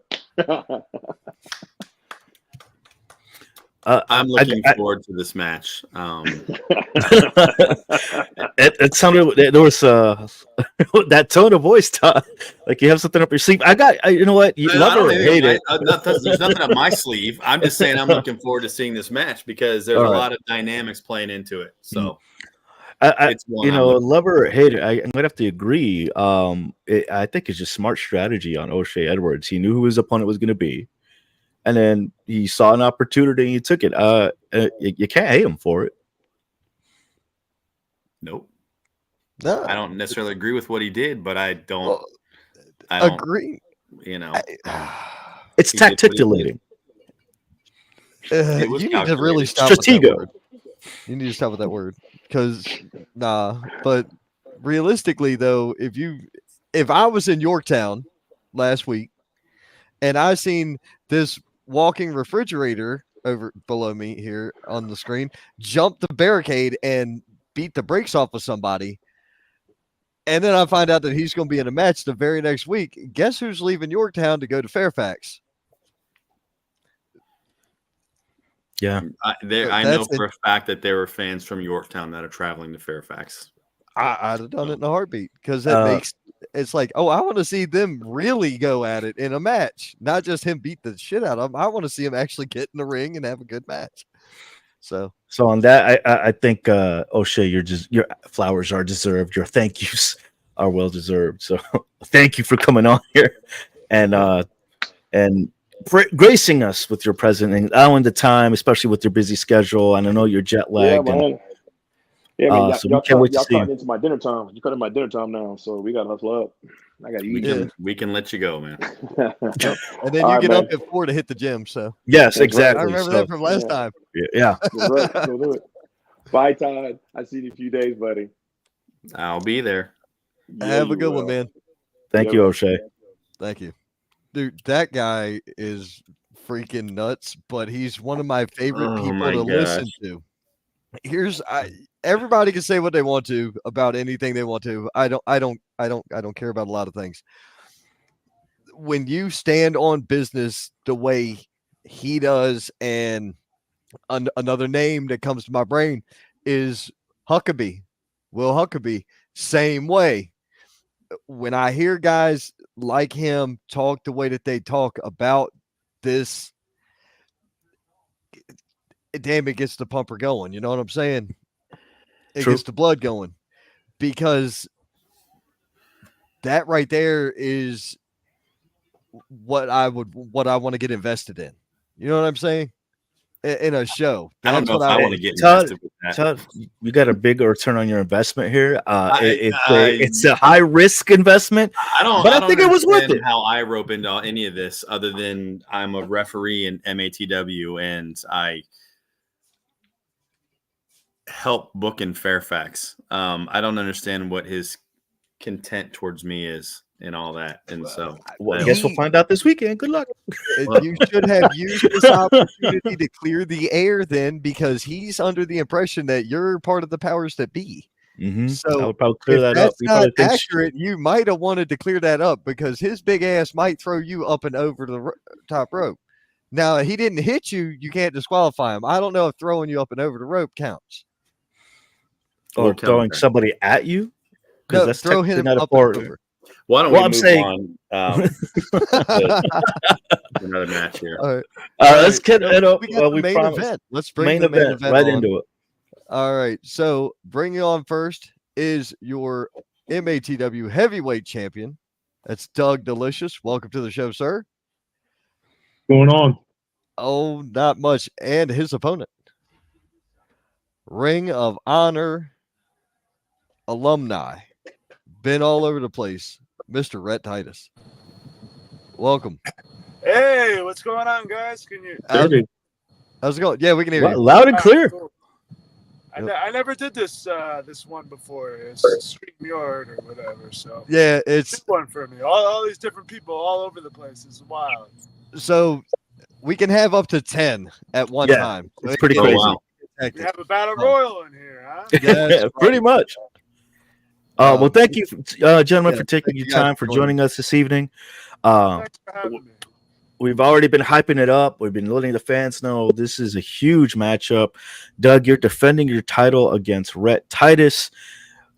I'm looking forward to this match. It sounded there was that tone of voice, Todd, like you have something up your sleeve. You know what? You love it or hate it. There's nothing up my sleeve. I'm just saying I'm looking forward to seeing this match because there's a lot of dynamics playing into it. So. Love or hate it, I might have to agree. I think it's just smart strategy on O'Shea Edwards. He knew who his opponent was going to be, and then he saw an opportunity and he took it. You can't hate him for it. Nope. No, I don't necessarily agree with what he did, but I don't agree. You know, it's tacticulating. You need to really stop. You need to stop with that word. Because but realistically though, if I was in Yorktown last week and I seen this walking refrigerator over below me here on the screen jump the barricade and beat the brakes off of somebody, and then I find out that he's going to be in a match the very next week, guess who's leaving Yorktown to go to Fairfax? Yeah, I know for a fact that there were fans from Yorktown that are traveling to Fairfax. I'd have done it in a heartbeat because that it's like, oh, I want to see them really go at it in a match, not just him beat the shit out of him. I want to see him actually get in the ring and have a good match. So on that, I think O'Shea, your flowers are deserved. Your thank yous are well deserved. So thank you for coming on here and for gracing us with your presence and allowing the time, especially with your busy schedule. And I know you're jet lagged. So y'all cutting into my dinner time. You cut in my dinner time now, so we gotta hustle up. I gotta eat. We can let you go, man. And then you get up at 4 to hit the gym. So yes, exactly. I remember that from last time. Yeah. We'll do it. Bye, Todd. I see you in a few days, buddy. I'll be there. Have a good one, man. Thank you, O'Shea. Thank you. Dude, that guy is freaking nuts, but he's one of my favorite people to listen to. Everybody can say what they want to about anything they want to. I don't care about a lot of things. When you stand on business the way he does, and another name that comes to my brain is Huckabee. Will Huckabee, same way. When I hear guys like him talk the way that they talk about this damn, it gets the pumper going. You know what I'm saying? It True. gets the blood going, because that right there is what I want to get invested in. You know what I'm saying? In a show. I don't That's know if what I want to get invested with that. Todd, you got a big return on your investment here. It's a I high risk investment, but I think it was worth understand it. how I rope into any of this, other than I'm a referee in MATW and I help book in Fairfax. I don't understand what his content towards me is and all that, and so I guess we'll find out this weekend. Good luck. You should have used this opportunity to clear the air then, because he's under the impression that you're part of the powers that be. Mm-hmm. So I would probably clear that up. That's not accurate. You might have wanted to clear that up, because his big ass might throw you up and over the top rope. Now, he didn't hit you. You can't disqualify him. I don't know if throwing you up and over the rope counts. Or throwing somebody at you? No, that's throw him not up a and part. over. Why don't we move on another match here? All right. Let's get it up. We got the main event. Let's bring the main event right on. into it. All right. So bringing on first is your MATW heavyweight champion. That's Doug Delicious. Welcome to the show, sir. Going on? Oh, not much. And his opponent, Ring of Honor alumni, been all over the place, Mr. Rhett Titus. Welcome. Hey, what's going on, guys? Can you? How's it going? Yeah, we can hear you. Loud and clear. Cool. I never did this one before. It's StreamYard or whatever. So yeah, it's one for me. All these different people all over the place. It's wild. So we can have up to 10 at one time. It's pretty crazy. Wow. You have a battle royal in here, huh? Yeah, pretty much. Well, thank you, gentlemen, for taking your time for joining us this evening. Thanks for having me. We've already been hyping it up. We've been letting the fans know this is a huge matchup. Doug, you're defending your title against Rhett Titus.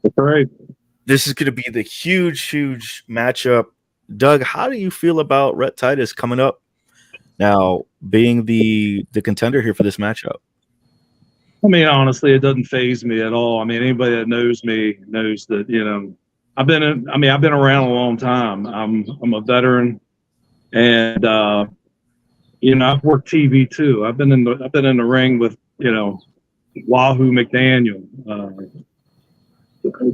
That's right. This is going to be the huge matchup. Doug, how do you feel about Rhett Titus coming up now, being the contender here for this matchup? I mean, honestly, it doesn't faze me at all. I mean, anybody that knows me knows that, I've been around a long time. I'm a veteran, and I've worked TV too. I've been in the ring with Wahoo McDaniel,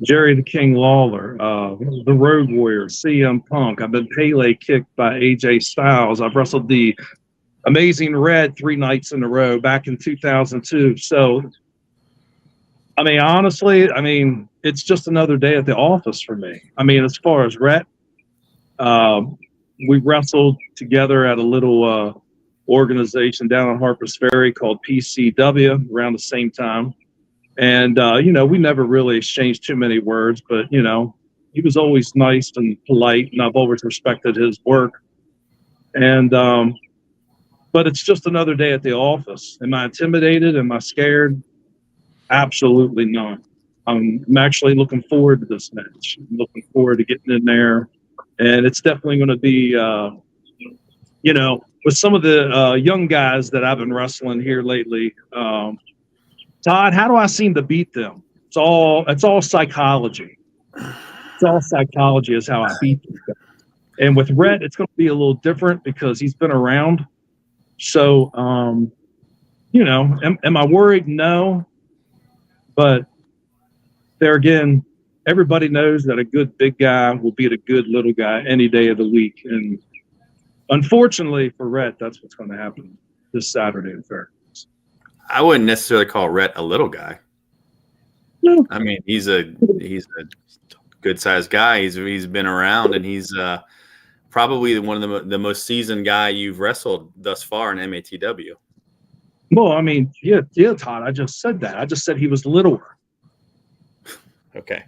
Jerry the King Lawler, the Road Warrior, CM Punk. I've been Pele kicked by AJ Styles. I've wrestled the Amazing Red 3 nights in a row back in 2002. So, I mean, honestly, it's just another day at the office for me. I mean, as far as Rhett, we wrestled together at a little organization down on Harper's Ferry called PCW around the same time. And, we never really exchanged too many words, but, he was always nice and polite, and I've always respected his work. And, but it's just another day at the office. Am I intimidated? Am I scared? Absolutely not. I'm actually looking forward to this match. I'm looking forward to getting in there. And it's definitely going to be, with some of the young guys that I've been wrestling here lately. Todd, how do I seem to beat them? It's all psychology. It's all psychology is how I beat them. And with Rhett, it's going to be a little different because he's been around. So, am I worried? No. But there again, everybody knows that a good big guy will beat a good little guy any day of the week. And unfortunately for Rhett, that's what's going to happen this Saturday in Fairfax. I wouldn't necessarily call Rhett a little guy. No. I mean, he's a good sized guy. He's been around, and he's probably one of the most seasoned guy you've wrestled thus far in MATW. Well, I mean, yeah, Todd, I just said that. I just said he was littler. Okay.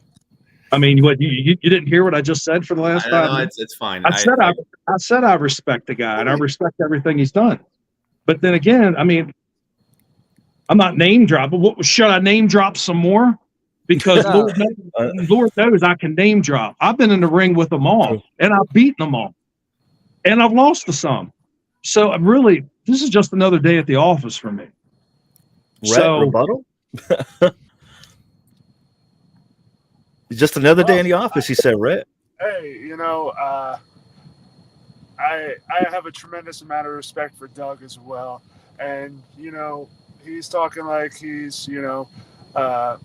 I mean, what you didn't hear what I just said for the last 5 minutes? It's fine. I said I respect the guy, and I respect everything he's done. But then again, I mean, I'm not name dropping. Should I name drop some more? Because Lord knows I can name drop. I've been in the ring with them all, and I've beaten them all, and I've lost to some. So this is just another day at the office for me. So rebuttal. Just another day in the office, he said, Rhett. Hey, I have a tremendous amount of respect for Doug as well, and he's talking like he's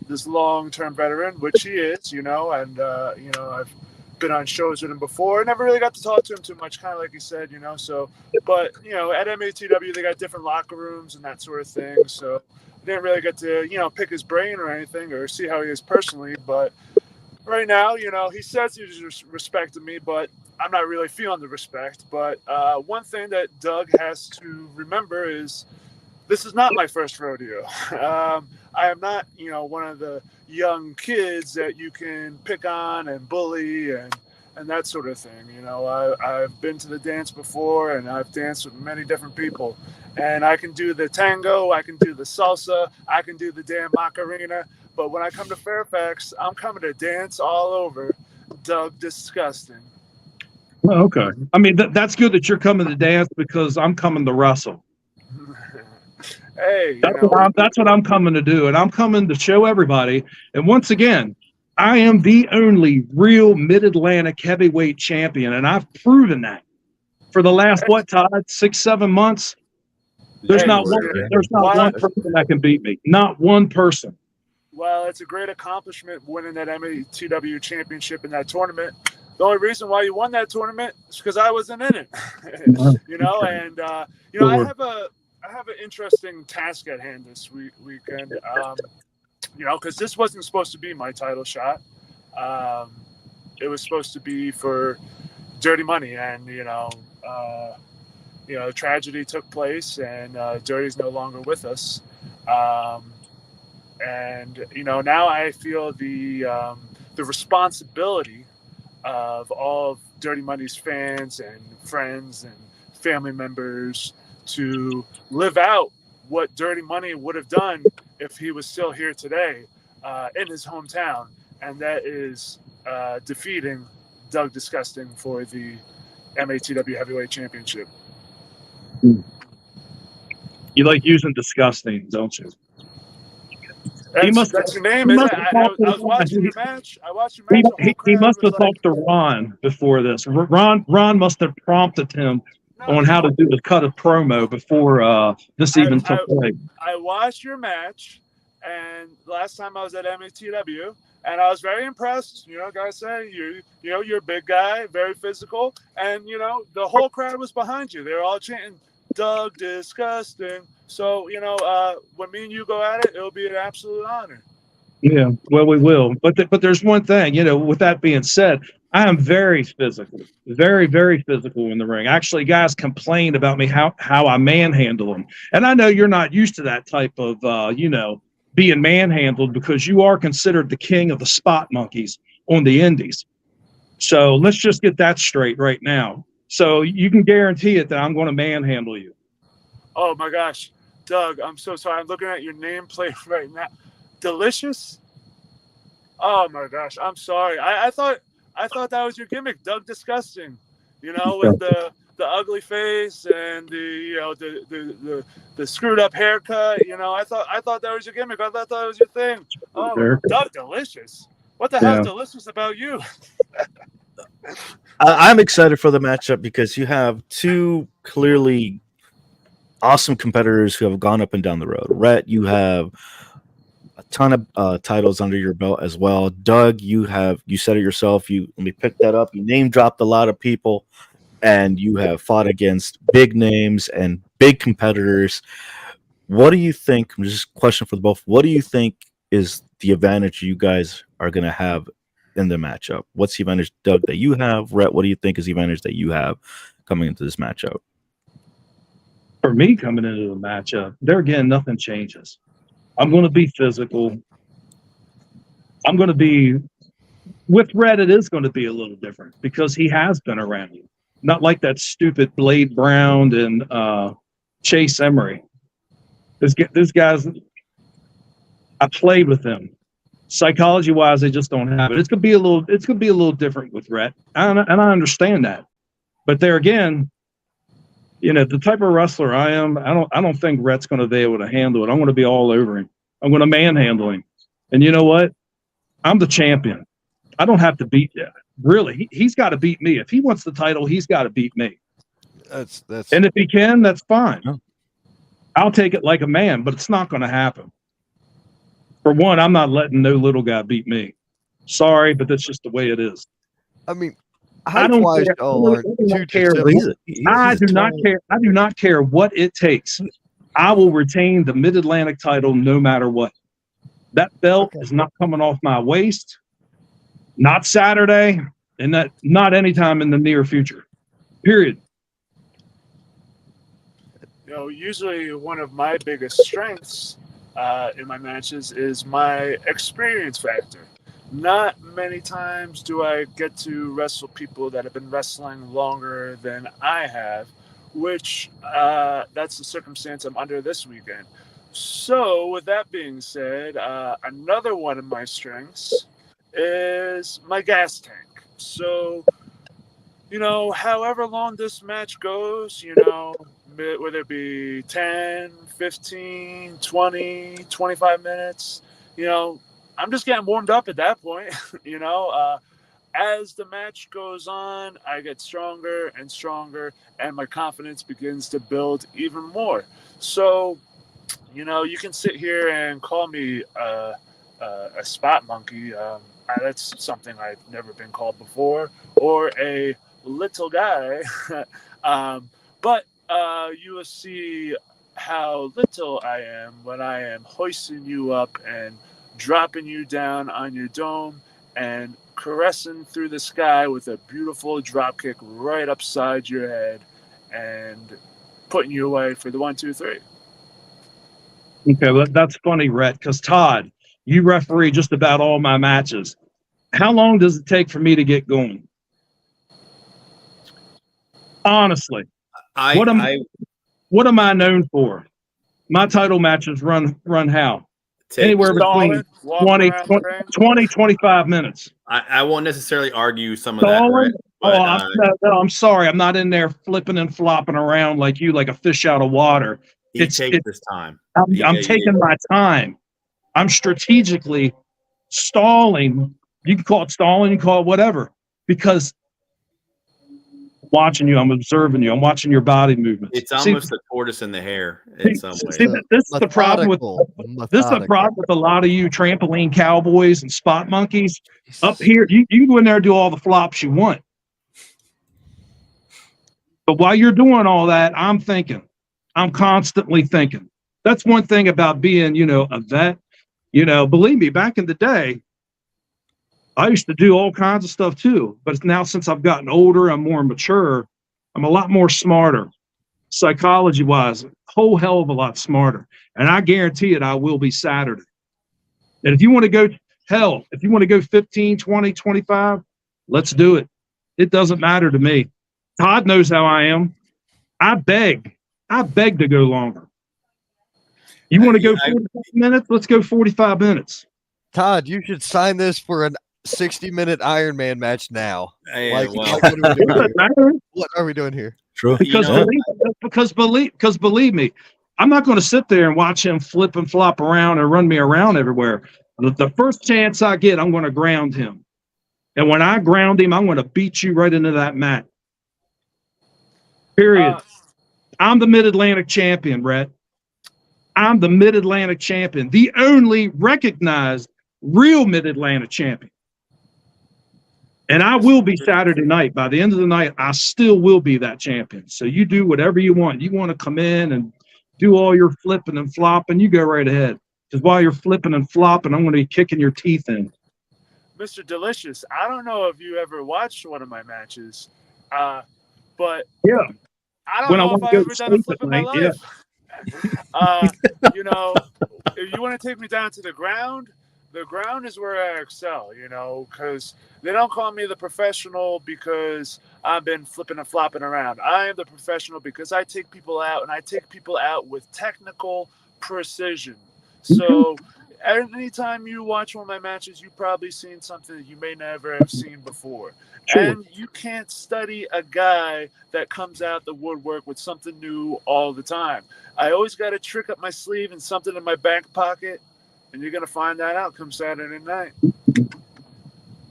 this long-term veteran, which he is, and I've been on shows with him before. Never really got to talk to him too much, kind of like you said, So, but at MATW they got different locker rooms and that sort of thing. So I didn't really get to pick his brain or anything or see how he is personally. But right now, he says he's respecting me, but I'm not really feeling the respect. But one thing that Doug has to remember is this is not my first rodeo. I am not, one of the young kids that you can pick on and bully and that sort of thing. I've been to the dance before and I've danced with many different people. And I can do the tango, I can do the salsa, I can do the damn Macarena. But when I come to Fairfax, I'm coming to dance all over. Doug Disgusting. Well, okay. I mean, that's good that you're coming to dance because I'm coming to wrestle. Hey, that's what I'm coming to do. And I'm coming to show everybody. And once again, I am the only real Mid-Atlantic heavyweight champion. And I've proven that for the last, Todd, 6-7 months. There's not one person that can beat me. Not one person. Well, it's a great accomplishment winning that MATW championship in that tournament. The only reason why you won that tournament is because I wasn't in it. I have an interesting task at hand this weekend. Because this wasn't supposed to be my title shot. It was supposed to be for Dirty Money, and tragedy took place, and Dirty's no longer with us. Now I feel the responsibility of all of Dirty Money's fans and friends and family members to live out what Dirty Money would have done if he was still here today in his hometown, and that is defeating Doug Disgusting for the MATW Heavyweight Championship. You like using disgusting, don't you? That's your name, isn't it? I was watching your match. I watched your match. He must have talked to Ron before this. Ron must have prompted him on how to do the cut of promo before this even took place. I watched your match, and last time I was at MATW, and I was very impressed. Gotta say, you're a big guy, very physical, and the whole crowd was behind you. They were all chanting, "Doug Disgusting." So when me and you go at it, it'll be an absolute honor. Yeah, well, we will. But there's one thing, with that being said, I am very physical, very, very physical in the ring. Actually, guys complain about me how I manhandle them. And I know you're not used to that type of, being manhandled because you are considered the king of the spot monkeys on the indies. So let's just get that straight right now. So you can guarantee it that I'm going to manhandle you. Oh, my gosh. Doug, I'm so sorry. I'm looking at your nameplate right now. Delicious? Oh, my gosh. I'm sorry. I thought that was your gimmick, Doug Disgusting. With the ugly face and the screwed up haircut. I thought that was your gimmick. I thought that was your thing. Oh, Doug Delicious. What the hell's delicious about you? I'm excited for the matchup because you have two clearly awesome competitors who have gone up and down the road. Rhett, you have a ton of titles under your belt as well. Doug, you said it yourself. Let me pick that up. You name dropped a lot of people, and you have fought against big names and big competitors. What do you think? Just a question for the both. What do you think is the advantage you guys are going to have in the matchup? What's the advantage, Doug, that you have? Rhett, what do you think is the advantage that you have coming into this matchup? For me, coming into the matchup, there again, nothing changes. I'm going to be physical. I'm going to be with Rhett. It is going to be a little different because he has been around you. Not like that stupid Blade Brown and Chase Emery. These guys, I played with them. Psychology-wise, they just don't have it. It's gonna be a little different with Rhett, and I understand that. But there again, the type of wrestler I am, I don't think Rhett's going to be able to handle it. I'm going to be all over him. I'm going to manhandle him. And you know what? I'm the champion. I don't have to beat you. Really, he's got to beat me. If he wants the title, he's got to beat me. That's. And if he can, that's fine. Oh. I'll take it like a man, but it's not going to happen. For one, I'm not letting no little guy beat me. Sorry, but that's just the way it is. I mean, I don't height-wise, care. y'all are two care. different. I do not care. I do not care what it takes. I will retain the Mid-Atlantic title no matter what. That belt is not coming off my waist. Not Saturday, and not anytime in the near future. Period. Usually one of my biggest strengths in my matches is my experience factor. Not many times do I get to wrestle people that have been wrestling longer than I have, which that's the circumstance I'm under this weekend. So with that being said, another one of my strengths is my gas tank. So, however long this match goes, whether it be 10, 15, 20, 25 minutes, I'm just getting warmed up at that point. As the match goes on, I get stronger and stronger, and my confidence begins to build even more. So, you can sit here and call me a spot monkey. That's something I've never been called before, or a little guy. But you will see how little I am when I am hoisting you up and dropping you down on your dome and caressing through the sky with a beautiful drop kick right upside your head and putting you away for the 1, 2, 3. Okay, well, that's funny, Rhett, because Todd, you referee just about all my matches. How long does it take for me to get going? Honestly, what am I known for? My title matches run how? Anywhere between 20, 25 minutes. I won't necessarily argue some of that. Right? But, I'm sorry. I'm not in there flipping and flopping around like you, like a fish out of water. He takes his time. I'm taking my time. I'm strategically stalling. You can call it stalling, you can call it whatever, because I'm watching you, I'm observing you, I'm watching your body movements. It's almost a tortoise in the hare in some ways. This is the problem with a lot of you trampoline cowboys and spot monkeys up here. You can go in there and do all the flops you want. But while you're doing all that, I'm thinking. I'm constantly thinking. That's one thing about being, a vet. Believe me, back in the day, I used to do all kinds of stuff too. But now since I've gotten older, I'm more mature, I'm a lot more smarter. Psychology-wise, a whole hell of a lot smarter. And I guarantee it, I will be Saturday. And if you want to go, if you want to go 15, 20, 25, let's do it. It doesn't matter to me. Todd knows how I am. I beg to go longer. You want to go 45 minutes? Let's go 45 minutes. Todd, you should sign this for an 60-minute Iron Man match now. What are we doing here? True. Because believe me, I'm not going to sit there and watch him flip and flop around and run me around everywhere. The first chance I get, I'm going to ground him. And when I ground him, I'm going to beat you right into that mat. Period. I'm the Mid-Atlantic champion, Brett. I'm the Mid-Atlantic champion, the only recognized real Mid-Atlantic champion. And I will be Saturday night. By the end of the night, I still will be that champion. So you do whatever you want. You want to come in and do all your flipping and flopping, you go right ahead. Because while you're flipping and flopping, I'm going to be kicking your teeth in. Mr. Delicious, I don't know if you ever watched one of my matches, but yeah, I don't know if I've ever done a flip in my life. Yeah. If you want to take me down to the ground is where I excel, because they don't call me the professional because I've been flipping and flopping around. I am the professional because I take people out, and I take people out with technical precision. So anytime you watch one of my matches, you've probably seen something that you may never have seen before. Sure. And you can't study a guy that comes out the woodwork with something new all the time. I always got a trick up my sleeve and something in my back pocket, and you're going to find that out come Saturday night.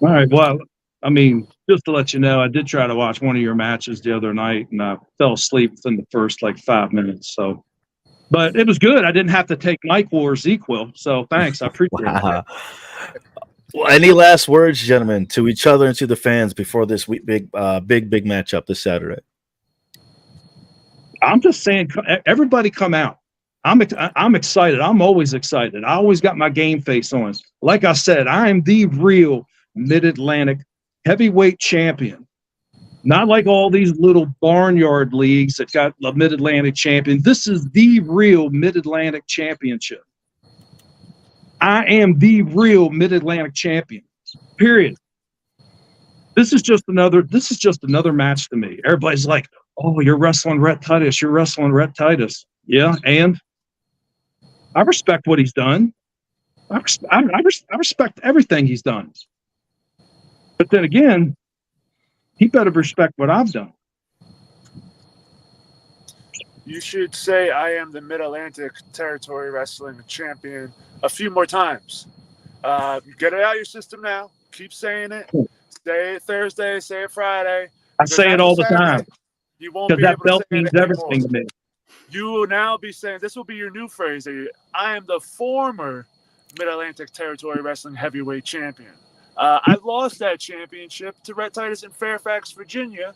All right. Well, I mean, just to let you know, I did try to watch one of your matches the other night, and I fell asleep within the first 5 minutes. So, but it was good. I didn't have to take Mike War's equal. So thanks. I appreciate it. Well, any last words, gentlemen, to each other and to the fans before this big matchup this Saturday? I'm just saying, everybody come out. I'm excited. I'm always excited. I always got my game face on. Like I said, I am the real Mid-Atlantic heavyweight champion. Not like all these little barnyard leagues that got the Mid-Atlantic champion. This is the real Mid-Atlantic championship. I am the real Mid-Atlantic champion. Period. This is just another match to me. Everybody's like, "Oh, you're wrestling Rhett Titus. You're wrestling Rhett Titus." Yeah, and I respect what he's done. I respect everything he's done. But then again, he better respect what I've done. You should say I am the Mid-Atlantic Territory Wrestling Champion a few more times. Get it out of your system now. Keep saying it. Say it Thursday. Say it Friday. I say it all the time. You won't be because that able belt to say means it everything anymore. to me. You will now be saying, this will be your new phrase. I am the former Mid-Atlantic Territory Wrestling Heavyweight Champion. I lost that championship to Rhett Titus in Fairfax, Virginia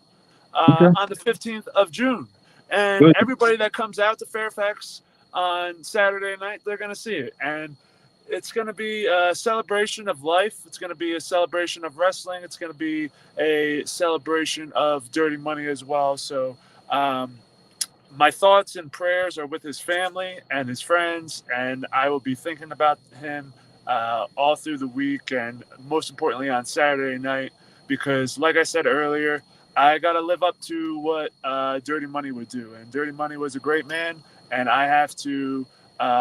on the 15th of June. And Good. everybody that comes out to Fairfax on Saturday night, they're going to see it. And it's going to be a celebration of life. It's going to be a celebration of wrestling. It's going to be a celebration of Dirty Money as well. So my thoughts and prayers are with his family and his friends, and I will be thinking about him all through the week, and most importantly on Saturday night, because like I said earlier, I got to live up to what Dirty Money would do. And Dirty Money was a great man, and I have to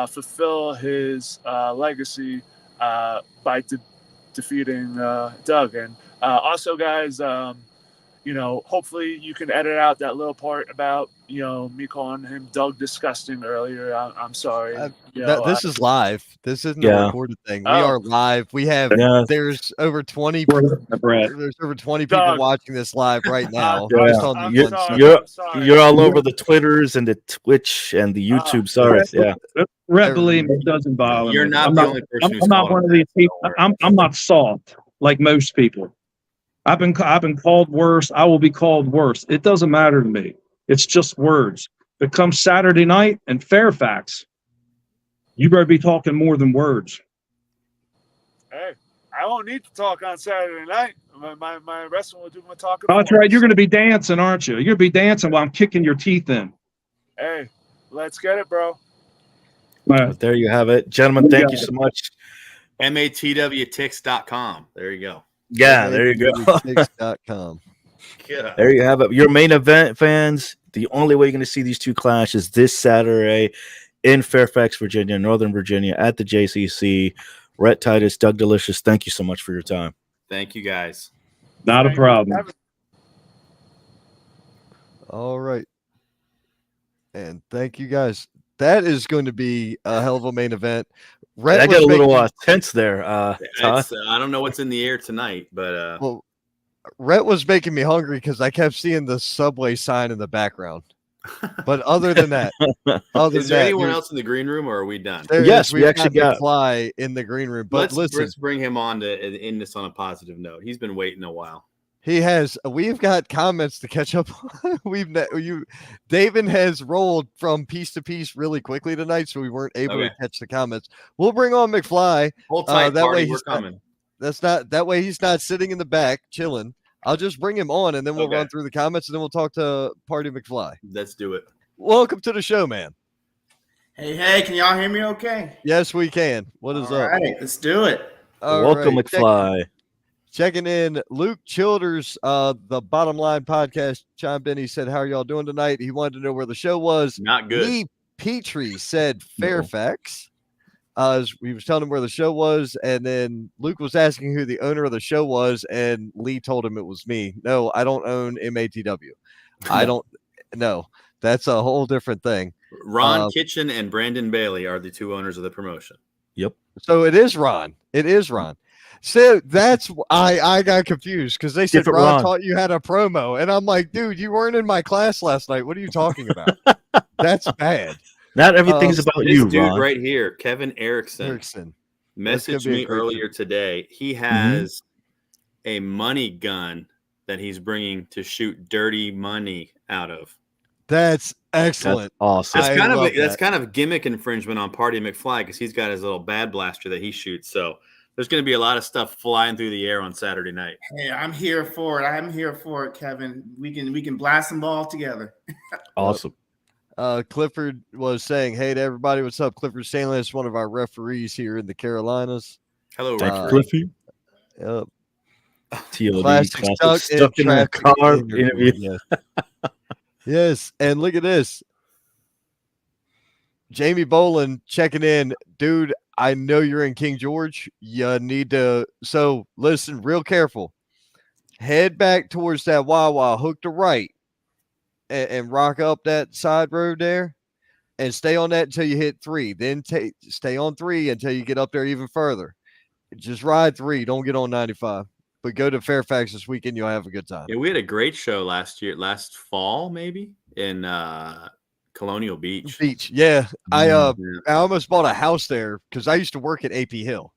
fulfill his legacy by defeating Doug. And also, guys, hopefully you can edit out that little part about, me calling him Doug Disgusting earlier. I'm sorry. This is live. This isn't a recorded thing. We are live. We have, there's over 20 people watching this live right now. Just on the you're all over the Twitters and the Twitch and the YouTube. Sorry. Rhett, believe me, it doesn't bother me. You're not the only person who's I'm not one of these people. I'm not soft like most people. I've been called worse. I will be called worse. It doesn't matter to me. It's just words. If it comes Saturday night in Fairfax, you better be talking more than words. Hey, I won't need to talk on Saturday night. My wrestling will do my talking. Oh, that's right. You're going to be dancing, aren't you? You're going to be dancing while I'm kicking your teeth in. Hey, let's get it, bro. But there you have it. Gentlemen, thank you so much. matwtix.com. There you go. Yeah, there you go. matwtix.com. Yeah. There you have it. Your main event, fans. The only way you're going to see these two clash is this Saturday in Fairfax, Virginia, Northern Virginia, at the JCC. Rhett Titus, Doug Delicious, thank you so much for your time. Thank you, guys. Not a problem. All right. And thank you, guys. That is going to be a hell of a main event. Rhett I got a little tense there. I don't know what's in the air tonight, but well, Rhett was making me hungry because I kept seeing the Subway sign in the background. But other than that, is there anyone else in the green room, or are we done? Yes, we actually got Fly in the green room. But let's bring him on to end this on a positive note. He's been waiting a while. He has. We've got comments to catch up on. David has rolled from piece to piece really quickly tonight, so we weren't able to catch the comments. We'll bring on McFly. Hold tight, that party, way we're coming. That way he's not sitting in the back chilling. I'll just bring him on, and then we'll run through the comments, and then we'll talk to Party McFly. Let's do it. Welcome to the show, man. Hey, can y'all hear me okay? Yes, we can. What is up? All right, let's do it. Welcome, McFly. Checking in, Luke Childers, the Bottom Line Podcast, chimed in. He said, how are y'all doing tonight? He wanted to know where the show was. Not good. Lee Petrie said Fairfax. He was telling him where the show was, and then Luke was asking who the owner of the show was, and Lee told him it was me. No, I don't own MATW. I don't. No, that's a whole different thing. Ron Kitchen and Brandon Bailey are the two owners of the promotion. Yep. So it is Ron. It is Ron. So that's I got confused because they said Different Ron Ron. taught you how to promo, and I'm like, dude, you weren't in my class last night. What are you talking about? That's bad. Not everything's about This you, dude Ron. right here, Kevin Erickson, messaged me earlier today. He has a money gun that he's bringing to shoot dirty money out of. That's excellent. That's awesome. That's kind of gimmick infringement on Party McFly because he's got his little bad blaster that he shoots. So there's going to be a lot of stuff flying through the air on Saturday night. Hey, I'm here for it. I'm here for it, Kevin. We can blast them all together. Awesome. Clifford was saying, hey to everybody, what's up? Clifford Stanley is one of our referees here in the Carolinas. Hello, Cliffy. Yep. Classic stuck in a car interview. Yes. Yes, and look at this. Jamie Boland checking in. Dude, I know you're in King George. You need to. So listen, real careful. Head back towards that Wawa, hook to right, and rock up that side road there, and stay on that until you hit 3. Then stay on 3 until you get up there even further. Just ride 3. Don't get on 95. But go to Fairfax this weekend. You'll have a good time. Yeah, we had a great show last fall, maybe in Colonial Beach. Yeah. I almost bought a house there because I used to work at AP Hill.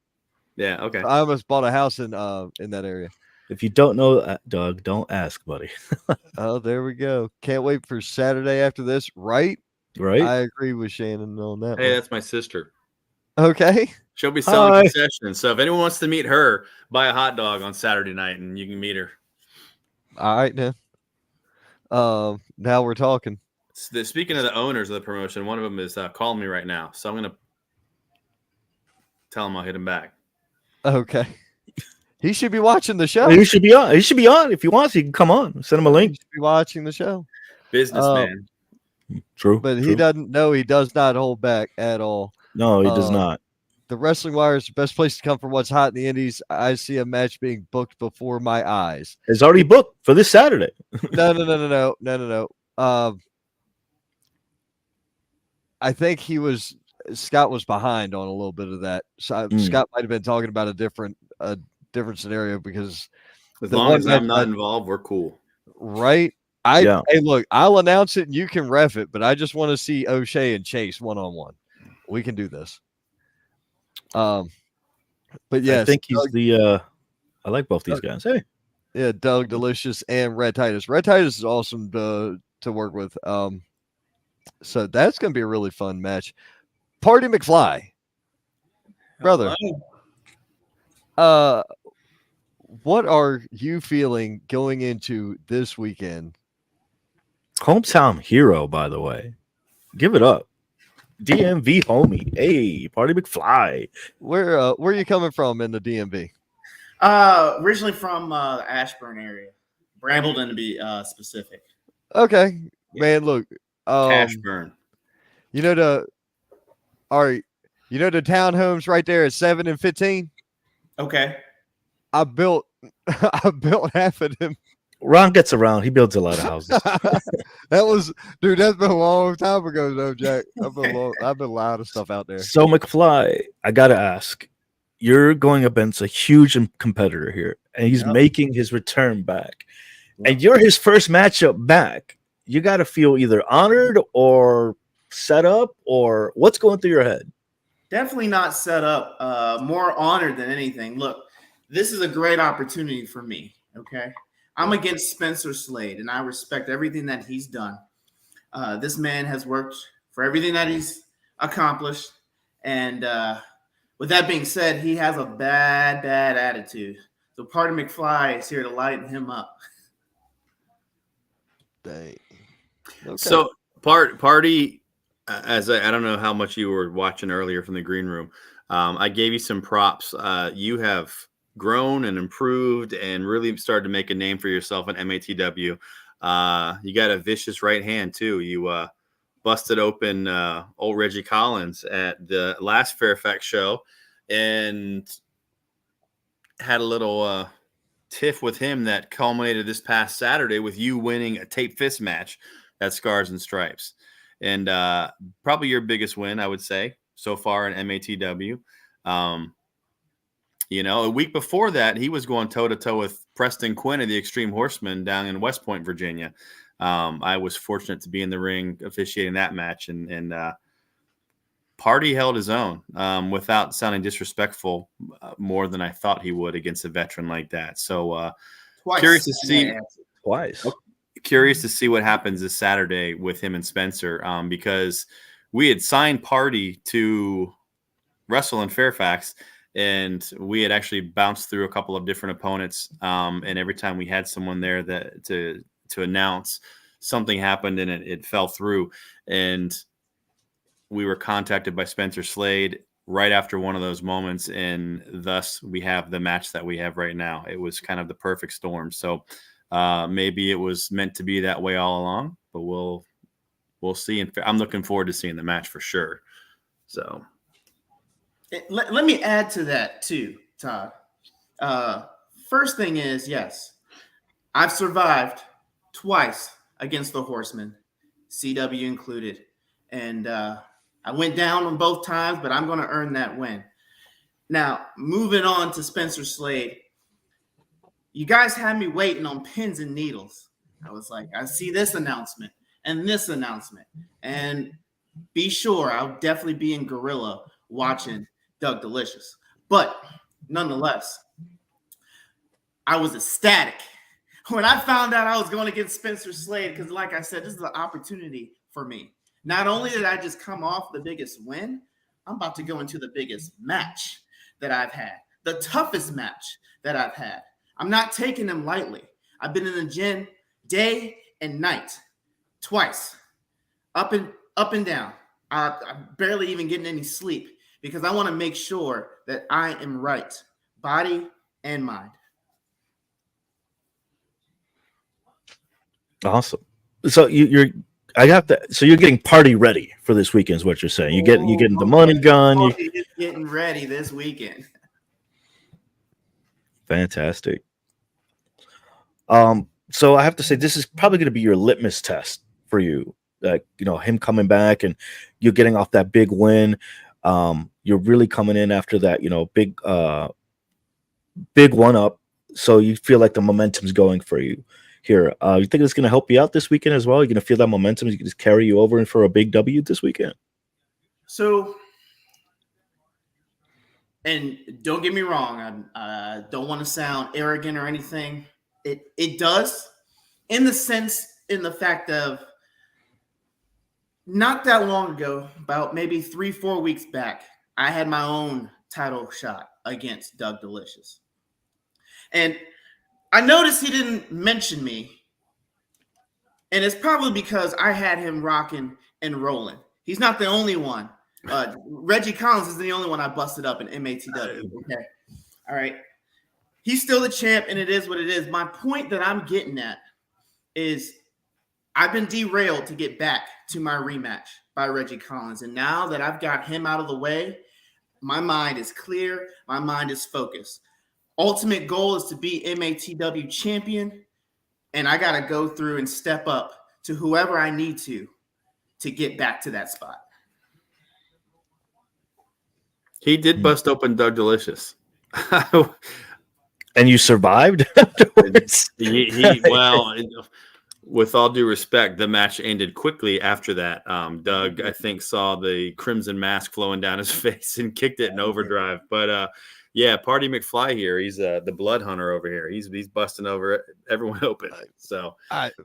Yeah. Okay. I almost bought a house in that area. If you don't know, Doug, don't ask, buddy. Oh, there we go. Can't wait for Saturday after this. Right. I agree with Shannon on that. Hey, that's my sister. Okay. She'll be selling concessions. So if anyone wants to meet her, buy a hot dog on Saturday night and you can meet her. All right, then. Now we're talking. Speaking of the owners of the promotion, one of them is calling me right now. So I'm going to tell him I'll hit him back. Okay. He should be watching the show. He should be on. He should be on. If he wants, he can come on. Send him a link. He should be watching the show. Businessman. True. But he doesn't know. He does not hold back at all. No, he does not. The Wrestling Wire is the best place to come for what's hot in the Indies. I see a match being booked before my eyes. It's already booked for this Saturday. No. I think Scott was behind on a little bit of that. So Scott might have been talking about a different scenario because as long as I'm not involved, we're cool. Right? Hey, look, I'll announce it and you can ref it, but I just want to see O'Shea and Chase one-on-one. We can do this. But yes, I think he's I like both these guys. Hey. Yeah, Doug Delicious and Red Titus. Red Titus is awesome to work with. So that's going to be a really fun match. Party McFly. Brother. What are you feeling going into this weekend? Hometown hero, by the way. Give it up. DMV homie. Hey, Party McFly. Where are you coming from in the DMV? Originally from Ashburn area. Brambleton to be specific. Okay. Yeah. Man, look. Ashburn. You know the townhomes right there at 7 and 15? Okay. I built half of them. Ron gets around. He builds a lot of houses. That's been a long time ago, though, Jack. I've been a lot of stuff out there. So McFly, I gotta ask, you're going against a huge competitor here, and he's making his return back, and you're his first matchup back. You got to feel either honored or set up, or what's going through your head? Definitely not set up. More honored than anything. Look, this is a great opportunity for me. Okay. I'm against Spencer Slade, and I respect everything that he's done. This man has worked for everything that he's accomplished. And with that being said, he has a bad attitude. So Party McFly is here to lighten him up. Dang. Okay. So Party, as I don't know how much you were watching earlier from the green room. I gave you some props. You have grown and improved and really started to make a name for yourself in MATW. You got a vicious right hand too. You busted open old Reggie Collins at the last Fairfax show and had a little tiff with him that culminated this past Saturday with you winning a tape fist match at Scars and Stripes. And probably your biggest win, I would say, so far in MATW. You know, a week before that, he was going toe-to-toe with Preston Quinn of the Extreme Horsemen down in West Point, Virginia. I was fortunate to be in the ring officiating that match, and Party held his own without sounding disrespectful more than I thought he would against a veteran like that. So curious to see Curious to see what happens this Saturday with him and Spencer, because we had signed Party to wrestle in Fairfax, and we had actually bounced through a couple of different opponents. And every time we had someone there that to announce, something happened and it fell through. And we were contacted by Spencer Slade right after one of those moments, and thus we have the match that we have right now. It was kind of the perfect storm. So maybe it was meant to be that way all along, but we'll see. And I'm looking forward to seeing the match for sure. So let me add to that too, Todd. First thing is, yes, I've survived twice against the Horsemen, CW included, and I went down on both times, but I'm going to earn that win. Now, moving on to Spencer Slade. You guys had me waiting on pins and needles. I was like, I see this announcement and this announcement. And be sure, I'll definitely be in Gorilla watching Doug Delicious. But nonetheless, I was ecstatic when I found out I was going against Spencer Slade, because like I said, this is an opportunity for me. Not only did I just come off the biggest win, I'm about to go into the biggest match that I've had, the toughest match that I've had. I'm not taking them lightly. I've been in the gym day and night, twice, up and down. I'm barely even getting any sleep because I want to make sure that I am right, body and mind. Awesome. So I got that. So you're getting party ready for this weekend, is what you're saying. You're getting the money gun. You're getting ready this weekend. Fantastic. So I have to say, this is probably going to be your litmus test for you. Like, him coming back and you're getting off that big win. You're really coming in after that, big one up. So you feel like the momentum's going for you here. You think it's going to help you out this weekend as well? You're going to feel that momentum. You can just carry you over and for a big W this weekend. So, and don't get me wrong, I don't want to sound arrogant or anything. It does, in the fact of not that long ago, about maybe 3-4 weeks back, I had my own title shot against Doug Delicious. And I noticed he didn't mention me. And it's probably because I had him rocking and rolling. He's not the only one. Reggie Collins is the only one I busted up in MATW. Okay. All right. He's still the champ, and it is what it is. My point that I'm getting at is I've been derailed to get back to my rematch by Reggie Collins. And now that I've got him out of the way, my mind is clear. My mind is focused. Ultimate goal is to be MATW champion, and I got to go through and step up to whoever I need to get back to that spot. He did bust open Doug Delicious. And you survived afterwards? Well, with all due respect, the match ended quickly after that. Doug, I think, saw the crimson mask flowing down his face and kicked it in overdrive. But yeah, Party McFly here. He's the blood hunter over here. He's busting over everyone open. So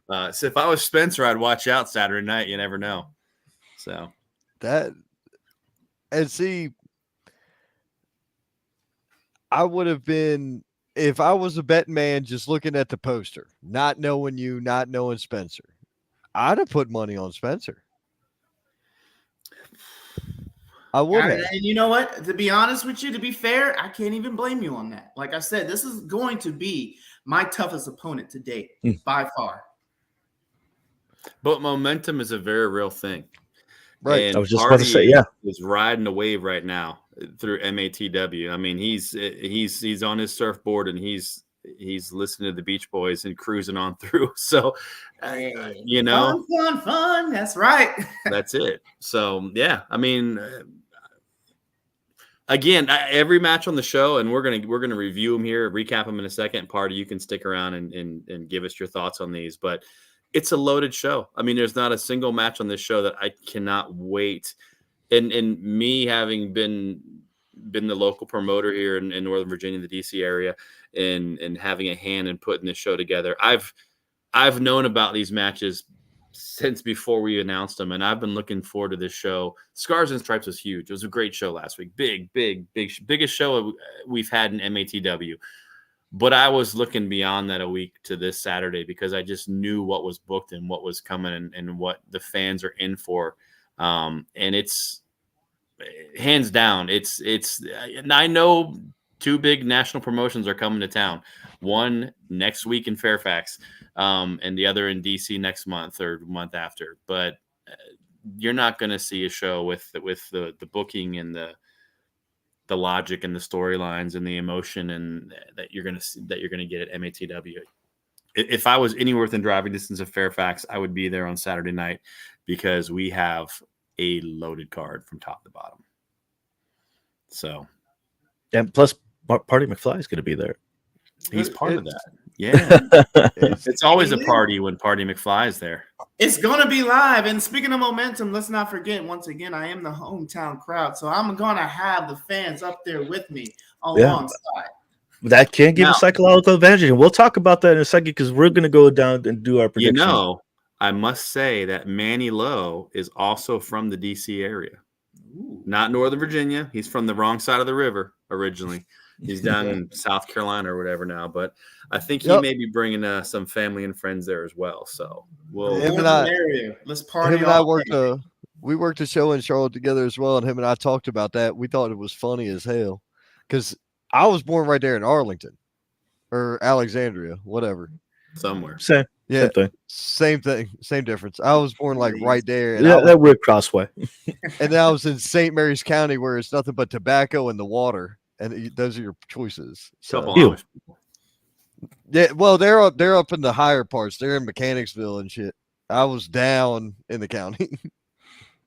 if I was Spencer, I'd watch out Saturday night. You never know. So I would have been, if I was a betting man, just looking at the poster, not knowing you, not knowing Spencer, I'd have put money on Spencer. I would have. And you know what? To be honest with you, to be fair, I can't even blame you on that. Like I said, this is going to be my toughest opponent to date by far. But momentum is a very real thing. Right. And I was just about to say, yeah, is riding the wave right now through MATW. I mean, he's on his surfboard and he's listening to the Beach Boys and cruising on through. So, you know, fun. That's right. that's it. So, yeah, I mean, again, every match on the show, and we're gonna review them here, recap them in a second. Party, you can stick around and give us your thoughts on these, but it's a loaded show. I mean, there's not a single match on this show that I cannot wait. And me having been the local promoter here in Northern Virginia, the DC area, and having a hand in putting this show together, I've known about these matches since before we announced them, and I've been looking forward to this show. Scars and Stripes was huge. It was a great show last week. Biggest show we've had in MATW. But I was looking beyond that a week to this Saturday because I just knew what was booked and what was coming and what the fans are in for. And it's hands down. And I know two big national promotions are coming to town. One next week in Fairfax, and the other in DC next month or month after. But you're not going to see a show with the booking and the logic and the storylines and the emotion and that you're going to get at MATW. If I was anywhere within driving distance of Fairfax, I would be there on Saturday night because we have a loaded card from top to bottom. So, and plus Party McFly is going to be there. He's part of that. Yeah. It's always a party when Party McFly is there. It's going to be live. And speaking of momentum, let's not forget, once again, I am the hometown crowd. So I'm going to have the fans up there with me alongside. That can give a psychological advantage. And we'll talk about that in a second because we're going to go down and do our predictions. You know, I must say that Manny Lowe is also from the DC area. Ooh. Not Northern Virginia. He's from the wrong side of the river originally. He's down in South Carolina or whatever now, but I think he may be bringing some family and friends there as well. So let's party. Him and we worked a show in Charlotte together as well, and him and I talked about that. We thought it was funny as hell because I was born right there in Arlington or Alexandria, whatever, somewhere. Same thing, same difference. I was born like right there. And that weird crossway. And then I was in St. Mary's County where it's nothing but tobacco and the water. And those are your choices. So, yeah, well, they're up in the higher parts. They're in Mechanicsville and shit. I was down in the county.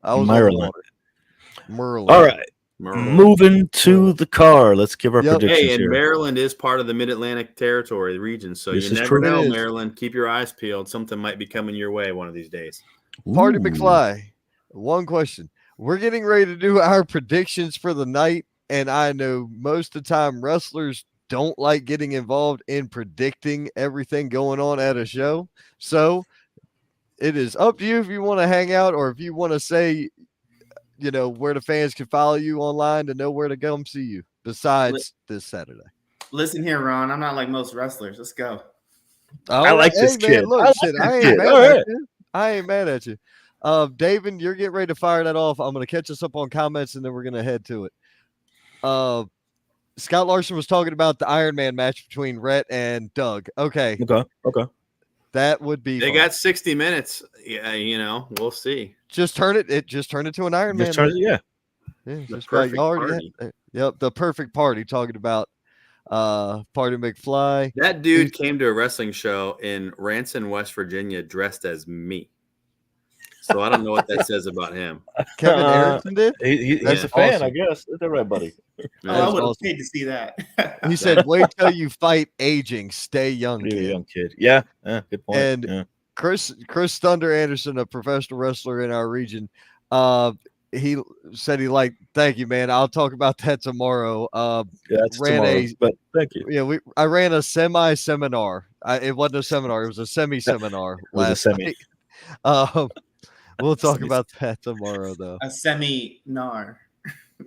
I was Maryland. Maryland. All right, moving to the car. Let's give our predictions. Hey, and here. Maryland is part of the Mid-Atlantic Territory region, so you never know, Maryland. Keep your eyes peeled. Something might be coming your way one of these days. Party McFly. One question: we're getting ready to do our predictions for the night. And I know most of the time wrestlers don't like getting involved in predicting everything going on at a show. So it is up to you if you want to hang out or if you want to say, you know, where the fans can follow you online to know where to come see you besides this Saturday. Listen here, Ron. I'm not like most wrestlers. Let's go. I like this kid. Look, I ain't mad at you. I ain't mad at you. David, you're getting ready to fire that off. I'm going to catch us up on comments and then we're going to head to it. Scott Larson was talking about the Iron Man match between Rhett and Doug. Okay. That would be They got 60 minutes. Yeah, you know, we'll see. Just turn it into an Iron Man. Yeah, just like already. Yep, the perfect party talking about Party McFly. That dude came to a wrestling show in Ranson, West Virginia dressed as me. So I don't know what that says about him. Kevin Harrison did? He's a fan, I guess. Is that right, buddy? I would have paid to see that. He said, wait till you fight aging. Stay young, kid. Young kid. Yeah, good point. And Chris Thunder Anderson, a professional wrestler in our region, he said thank you, man. I'll talk about that tomorrow. That's tomorrow, but thank you. Yeah, I ran a semi-seminar. It wasn't a seminar. It was a semi-seminar last night. We'll talk about that tomorrow, though. A seminar.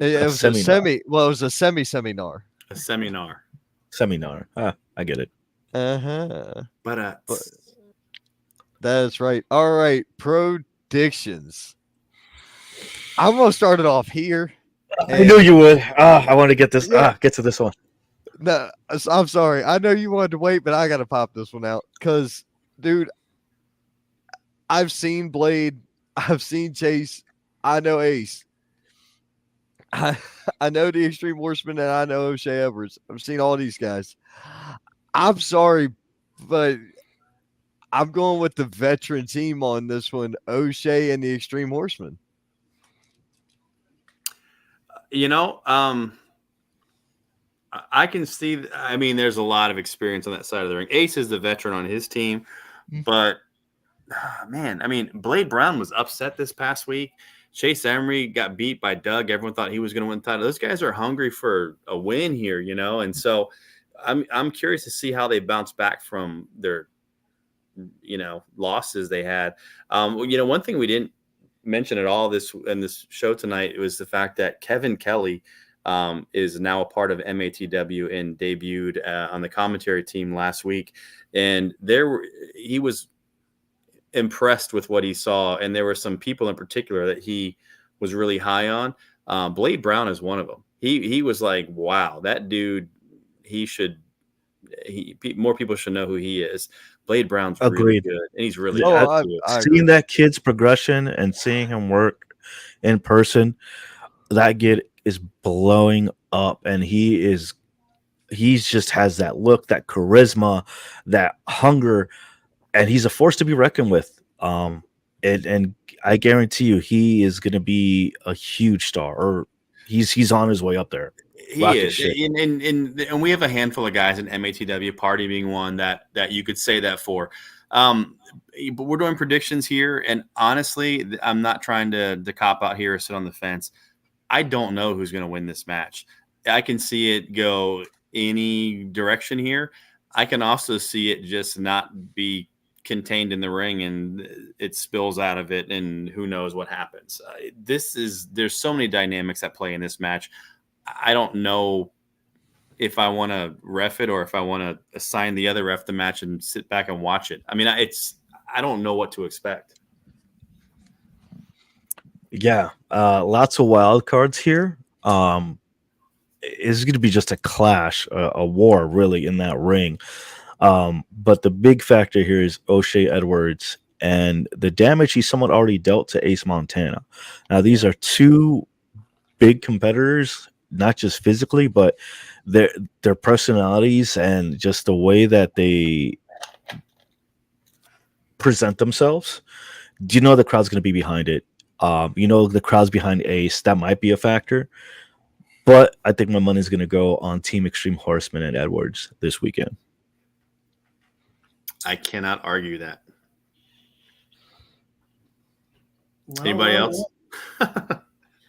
It was a semi. Well, it was a seminar. A seminar. Seminar. I get it. But that's right. All right, predictions. I'm gonna start it off here. I knew you would. I want to get this. Get to this one. No, I'm sorry. I know you wanted to wait, but I gotta pop this one out because, dude, I've seen Blade. I've seen Chase. I know Ace. I know the Extreme Horseman and I know O'Shea Edwards. I've seen all these guys. I'm sorry, but I'm going with the veteran team on this one, O'Shea and the Extreme Horseman. You know, I can see. I mean, there's a lot of experience on that side of the ring. Ace is the veteran on his team, but man, I mean, Blade Brown was upset this past week. Chase Emery got beat by Doug. Everyone thought he was going to win the title. Those guys are hungry for a win here, you know, and so I'm curious to see how they bounce back from their, you know, losses they had. You know, one thing we didn't mention at all in this show tonight was the fact that Kevin Kelly is now a part of MATW and debuted on the commentary team last week, and he was impressed with what he saw, and there were some people in particular that he was really high on. Blade Brown is one of them. He was like, wow, that dude, more people should know who he is. Blade Brown's really good, and he's really seeing that kid's progression and seeing him work in person. That kid is blowing up, and he just has that look, that charisma, that hunger, and he's a force to be reckoned with. And I guarantee you, he is going to be a huge star, or he's on his way up there. He is, and we have a handful of guys in MATW, Party being one that you could say that for. But we're doing predictions here, and honestly, I'm not trying to cop out here or sit on the fence. I don't know who's going to win this match. I can see it go any direction here. I can also see it just not be contained in the ring and it spills out of it, and who knows what happens. There's so many dynamics at play in this match. I don't know if I want to ref it or if I want to assign the other ref the match and sit back and watch it. I mean, I don't know what to expect. Yeah, lots of wild cards here. It's going to be just a clash, a war, really, in that ring. But the big factor here is O'Shea Edwards and the damage he somewhat already dealt to Ace Montana. Now, these are two big competitors, not just physically, but their personalities and just the way that they present themselves. Do you know the crowd's going to be behind it? You know the crowd's behind Ace. That might be a factor. But I think my money's going to go on Team Extreme Horseman and Edwards this weekend. I cannot argue that. Anybody else?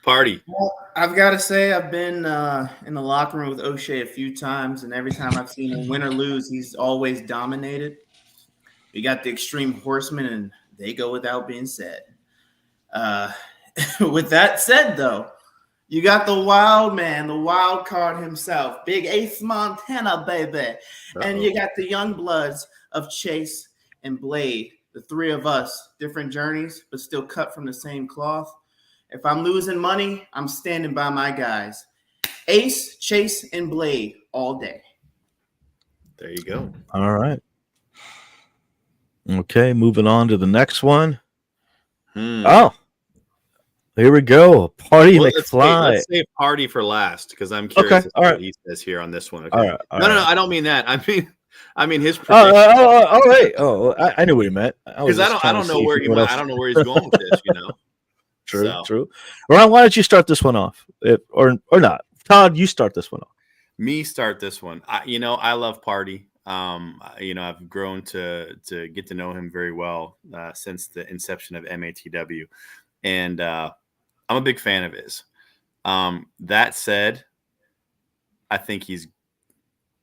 Party. Well, I've got to say, I've been in the locker room with O'Shea a few times, and every time I've seen him win or lose, he's always dominated. We got the Extreme Horsemen, and they go without being said. With that said, though, you got the wild man, the wild card himself, Big Ace Montana, baby. Uh-oh. And you got the young bloods of Chase and Blade, the three of us, different journeys, but still cut from the same cloth. If I'm losing money, I'm standing by my guys. Ace, Chase, and Blade all day. There you go. All right. Okay, moving on to the next one. Oh, here we go. Party McFly. Let's save Party for last because I'm curious what he says here on this one. Okay. All right. No, I don't mean that. I mean his. All right. Oh, I knew what he meant. Because I don't know where I don't know where he's going with this. You know. True. Ron, why don't you start this one off, or not? Todd, you start this one off. Me start this one. I love Party. I've grown to get to know him very well since the inception of MATW, and I'm a big fan of his. That said, I think he's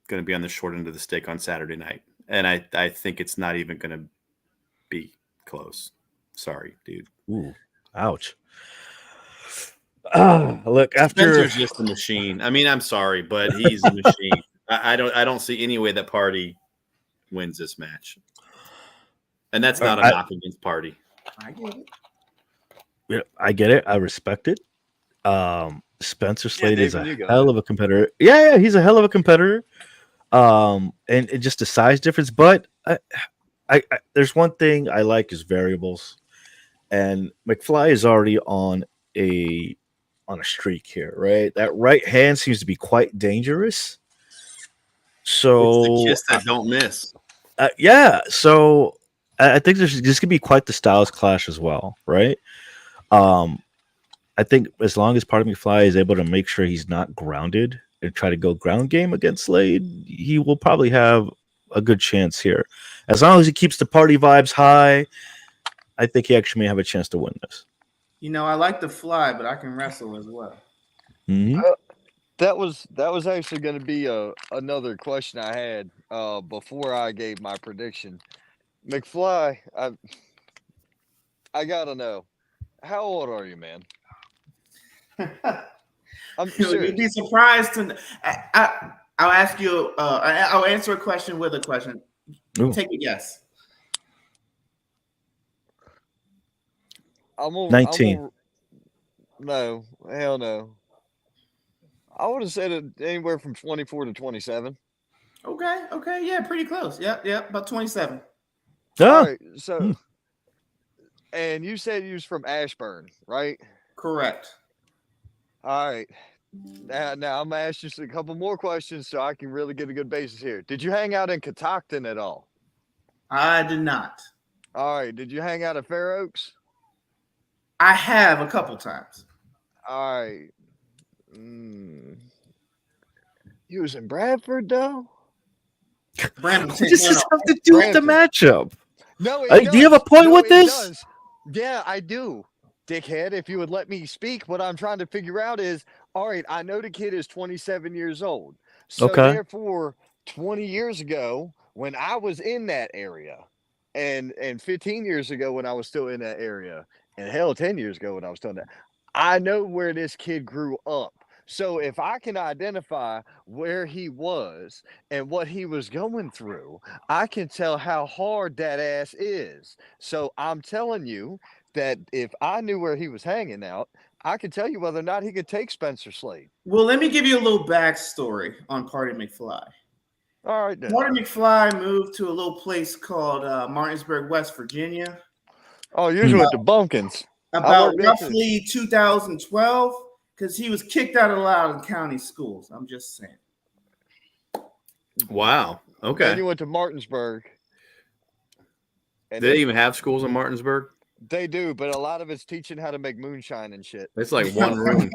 going to be on the short end of the stick on Saturday night, and I think it's not even going to be close. Sorry, dude. Ooh, ouch. Look, after Spencer's just a machine. I mean, I'm sorry, but he's a machine. I don't see any way that Party wins this match, and that's not a knock against Party. I get it. Yeah, I get it. I respect it. Spencer Slade is a hell of a competitor. Yeah, he's a hell of a competitor. And just a size difference, but I there's one thing I like is variables, and McFly is already on on a streak here, right? That right hand seems to be quite dangerous. So it's the kiss that don't miss. Yeah. So I think this could be quite the styles clash as well, right? I think as long as Party McFly is able to make sure he's not grounded and try to go ground game against Slade, he will probably have a good chance here. As long as he keeps the party vibes high, I think he actually may have a chance to win this. You know, I like to fly, but I can wrestle as well. Mm-hmm. That was actually going to be another question I had before I gave my prediction. McFly, I gotta know, how old are you, man? I'm serious. You'd be surprised to. I'll ask you. I'll answer a question with a question. Ooh. Take a guess. 19. No, hell no. I would have said it anywhere from 24 to 27. Okay, yeah, pretty close. Yep, about 27. Oh. All right, so, and you said you was from Ashburn, right? Correct. All right. Now I'm gonna ask you a couple more questions so I can really get a good basis here. Did you hang out in Catoctin at all? I did not. All right. Did you hang out at Fair Oaks? I have a couple times. All right. You was in Bradford though? Brandon, What does this have to do with the matchup? No, it does. Do you have a point with it this? Does. Yeah, I do. Dickhead, if you would let me speak, what I'm trying to figure out is, all right, I know the kid is 27 years old. So therefore, 20 years ago, when I was in that area, and 15 years ago when I was still in that area, and hell, 10 years ago when I was still in that, I know where this kid grew up. So if I can identify where he was and what he was going through, I can tell how hard that ass is. So I'm telling you that if I knew where he was hanging out, I could tell you whether or not he could take Spencer Slade. Well, let me give you a little backstory on Party McFly. All right, then. Party McFly moved to a little place called Martinsburg, West Virginia. Oh, usually with the Bumpkins. About roughly 2012, because he was kicked out of Loudoun County schools. I'm just saying. Wow. Okay. Then you went to Martinsburg. And they even have schools in Martinsburg? They do, but a lot of it's teaching how to make moonshine and shit. It's like one room.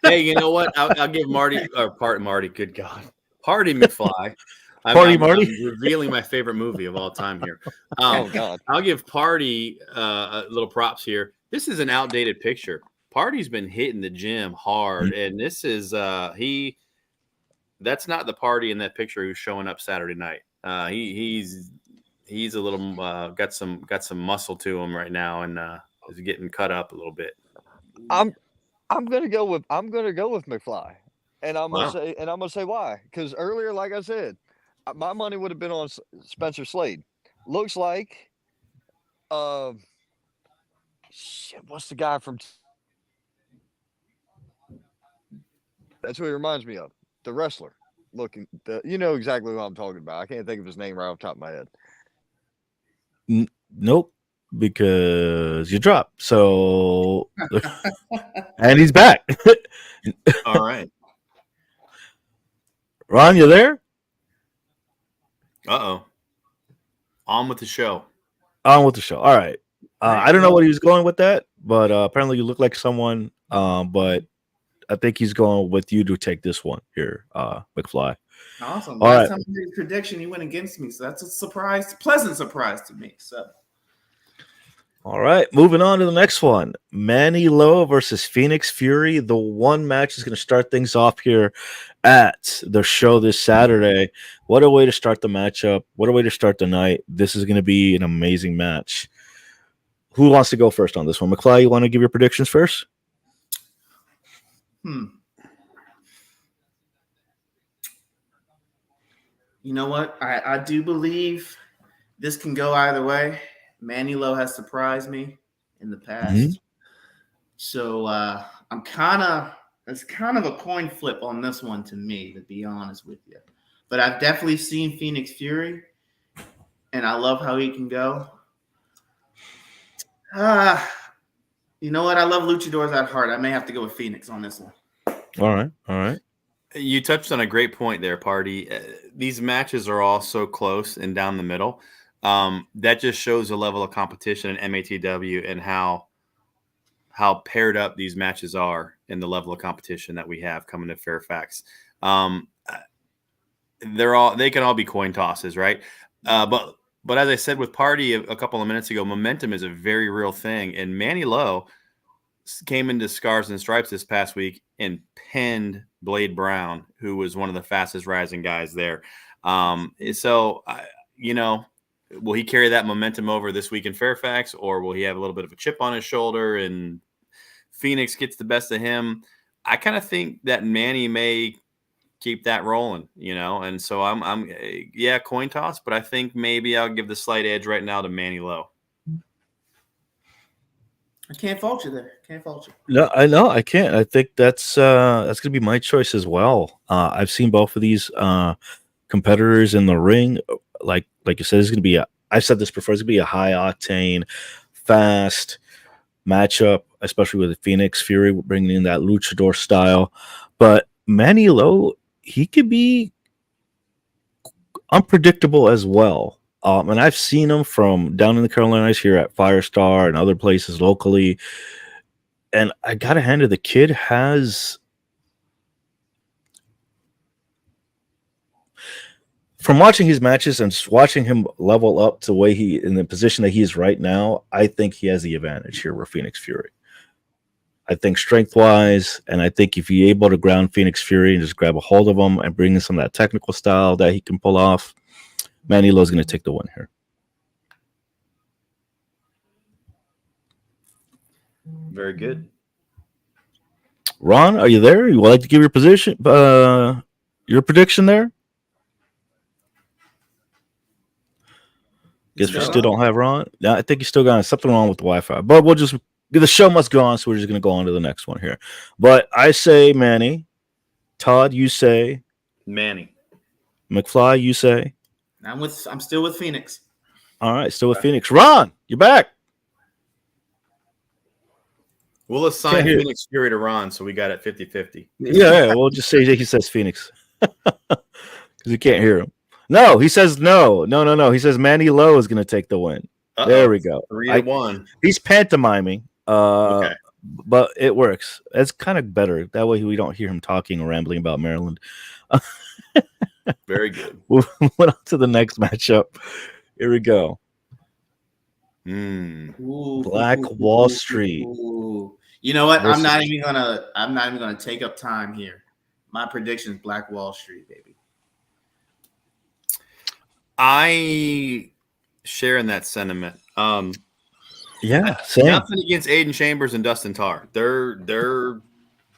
Hey, you know what? I'll give Marty, good God. Party McFly. Marty. I'm revealing my favorite movie of all time here. Oh, God. I'll give Party a little props here. This is an outdated picture. Party's been hitting the gym hard, and this is that's not the Party in that picture who's showing up Saturday night. He's a little got some muscle to him right now, and is getting cut up a little bit. I'm gonna go with McFly, and I'm gonna say why. Because earlier, like I said, my money would have been on Spencer Slade. Looks like, what's the guy from? That's what he reminds me of. The wrestler looking. You know exactly what I'm talking about. I can't think of his name right off the top of my head. Nope, because you dropped. So, and he's back. All right, Ron, you there? On with the show. On with the show. All right. I don't know what he was going with that, but apparently you look like someone. But I think he's going with you to take this one here, McFly. Awesome. Last time I made a prediction, he went against me, so that's a pleasant surprise to me. So, all right, moving on to the next one: Manny Lo versus Phoenix Fury. The one match is going to start things off here at the show this Saturday. What a way to start the matchup! What a way to start the night! This is going to be an amazing match. Who wants to go first on this one? McFly, you want to give your predictions first? You know what? I do believe this can go either way. Manny Lo has surprised me in the past. So it's kind of a coin flip on this one to me, to be honest with you. But I've definitely seen Phoenix Fury, and I love how he can go. You know what? I love luchadors at heart. I may have to go with Phoenix on this one. All right. You touched on a great point there, Party. These matches are all so close and down the middle. That just shows the level of competition in MATW and how paired up these matches are and the level of competition that we have coming to Fairfax. They can all be coin tosses, right? But as I said with Party a couple of minutes ago, momentum is a very real thing. And Manny Lowe came into Scars and Stripes this past week and pinned Blade Brown, who was one of the fastest rising guys there. So, will he carry that momentum over this week in Fairfax, or will he have a little bit of a chip on his shoulder and Phoenix gets the best of him? I kind of think that Manny may keep that rolling, and so I'm coin toss, but I think maybe I'll give the slight edge right now to Manny Lowe. I can't fault you there. No, I know I can't. I think that's gonna be my choice as well. I've seen both of these competitors in the ring. Like you said, it's gonna be I've said this before. It's gonna be a high octane, fast matchup, especially with Phoenix Fury bringing in that luchador style. But Manny Lowe, he could be unpredictable as well. And I've seen him from down in the Carolinas here at Firestar and other places locally. And I got to hand it, the kid has, from watching his matches and watching him level up to the way in the position that he is right now, I think he has the advantage here with Phoenix Fury. I think strength-wise, and I think if you're able to ground Phoenix Fury and just grab a hold of him and bring in some of that technical style that he can pull off, Manny Lowe's going to take the win here. Very good. Ron, are you there? You would like to give your position, your prediction there? Guess we still don't have Ron. No, I think he's still got something wrong with the Wi-Fi. But we'll just, the show must go on, so we're just going to go on to the next one here. But I say Manny. Todd, you say Manny. McFly, you say. I'm still with Phoenix. All right, still with Phoenix. Ron, you're back. We'll assign Phoenix Fury to Ron, so we got it 50-50. Yeah, we'll just say he says Phoenix because we can't hear him. No, he says no. He says Manny Lowe is going to take the win. Uh-oh. There we go. 3-1. He's pantomiming, okay, but it works. It's kind of better. That way we don't hear him talking or rambling about Maryland. Very good. We'll move on to the next matchup. Here we go. Black Wall Street. You know what? I'm not even gonna take up time here. My prediction is Black Wall Street, baby. I share in that sentiment. Yeah, same. Nothing against Aiden Chambers and Dustin Tarr. They're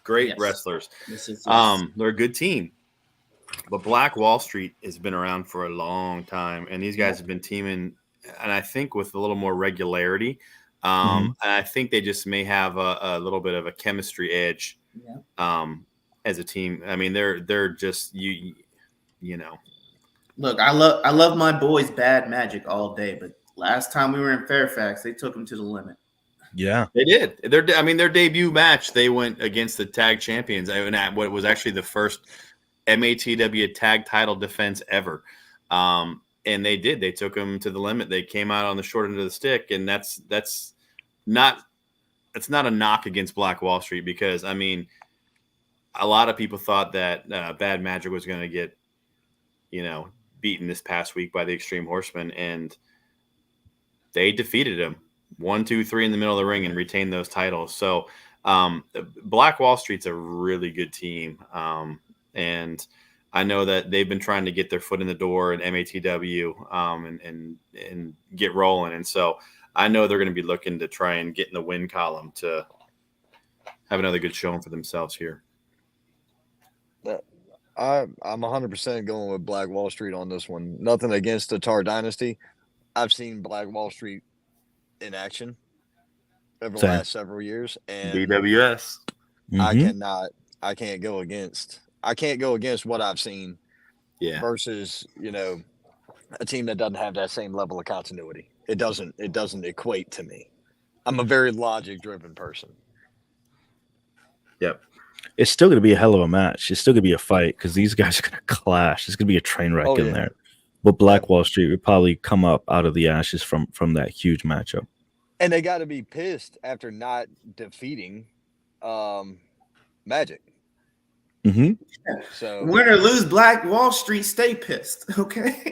great wrestlers. Yes. They're a good team. But Black Wall Street has been around for a long time, and these guys have been teaming, and I think with a little more regularity. And I think they just may have a little bit of a chemistry edge as a team. I mean, they're just you know. Look, I love my boys Bad Magic all day, but last time we were in Fairfax, they took them to the limit. Yeah, they did. Their debut match, they went against the tag champions. And what was actually the first MATW tag title defense ever. And they did. They took them to the limit. They came out on the short end of the stick, and that's not a knock against Black Wall Street, because I mean, a lot of people thought that Bad Magic was going to get, beaten this past week by the Extreme Horsemen, and they defeated him 1, 2, 3 in the middle of the ring and retained those titles. So Black Wall Street's a really good team. And I know that they've been trying to get their foot in the door in MATW and get rolling. And so I know they're going to be looking to try and get in the win column to have another good showing for themselves here. I'm 100% going with Black Wall Street on this one. Nothing against the Tar Dynasty. I've seen Black Wall Street in action over the last several years, and BWS. I can't go against what I've seen. Yeah. Versus, a team that doesn't have that same level of continuity. It doesn't equate to me. I'm a very logic-driven person. Yep. It's still going to be a hell of a match. It's still going to be a fight because these guys are going to clash. It's going to be a train wreck in there. But Black Wall Street would probably come up out of the ashes from that huge matchup. And they got to be pissed after not defeating Magic. Mm-hmm. So win or lose, Black Wall Street, stay pissed. Okay.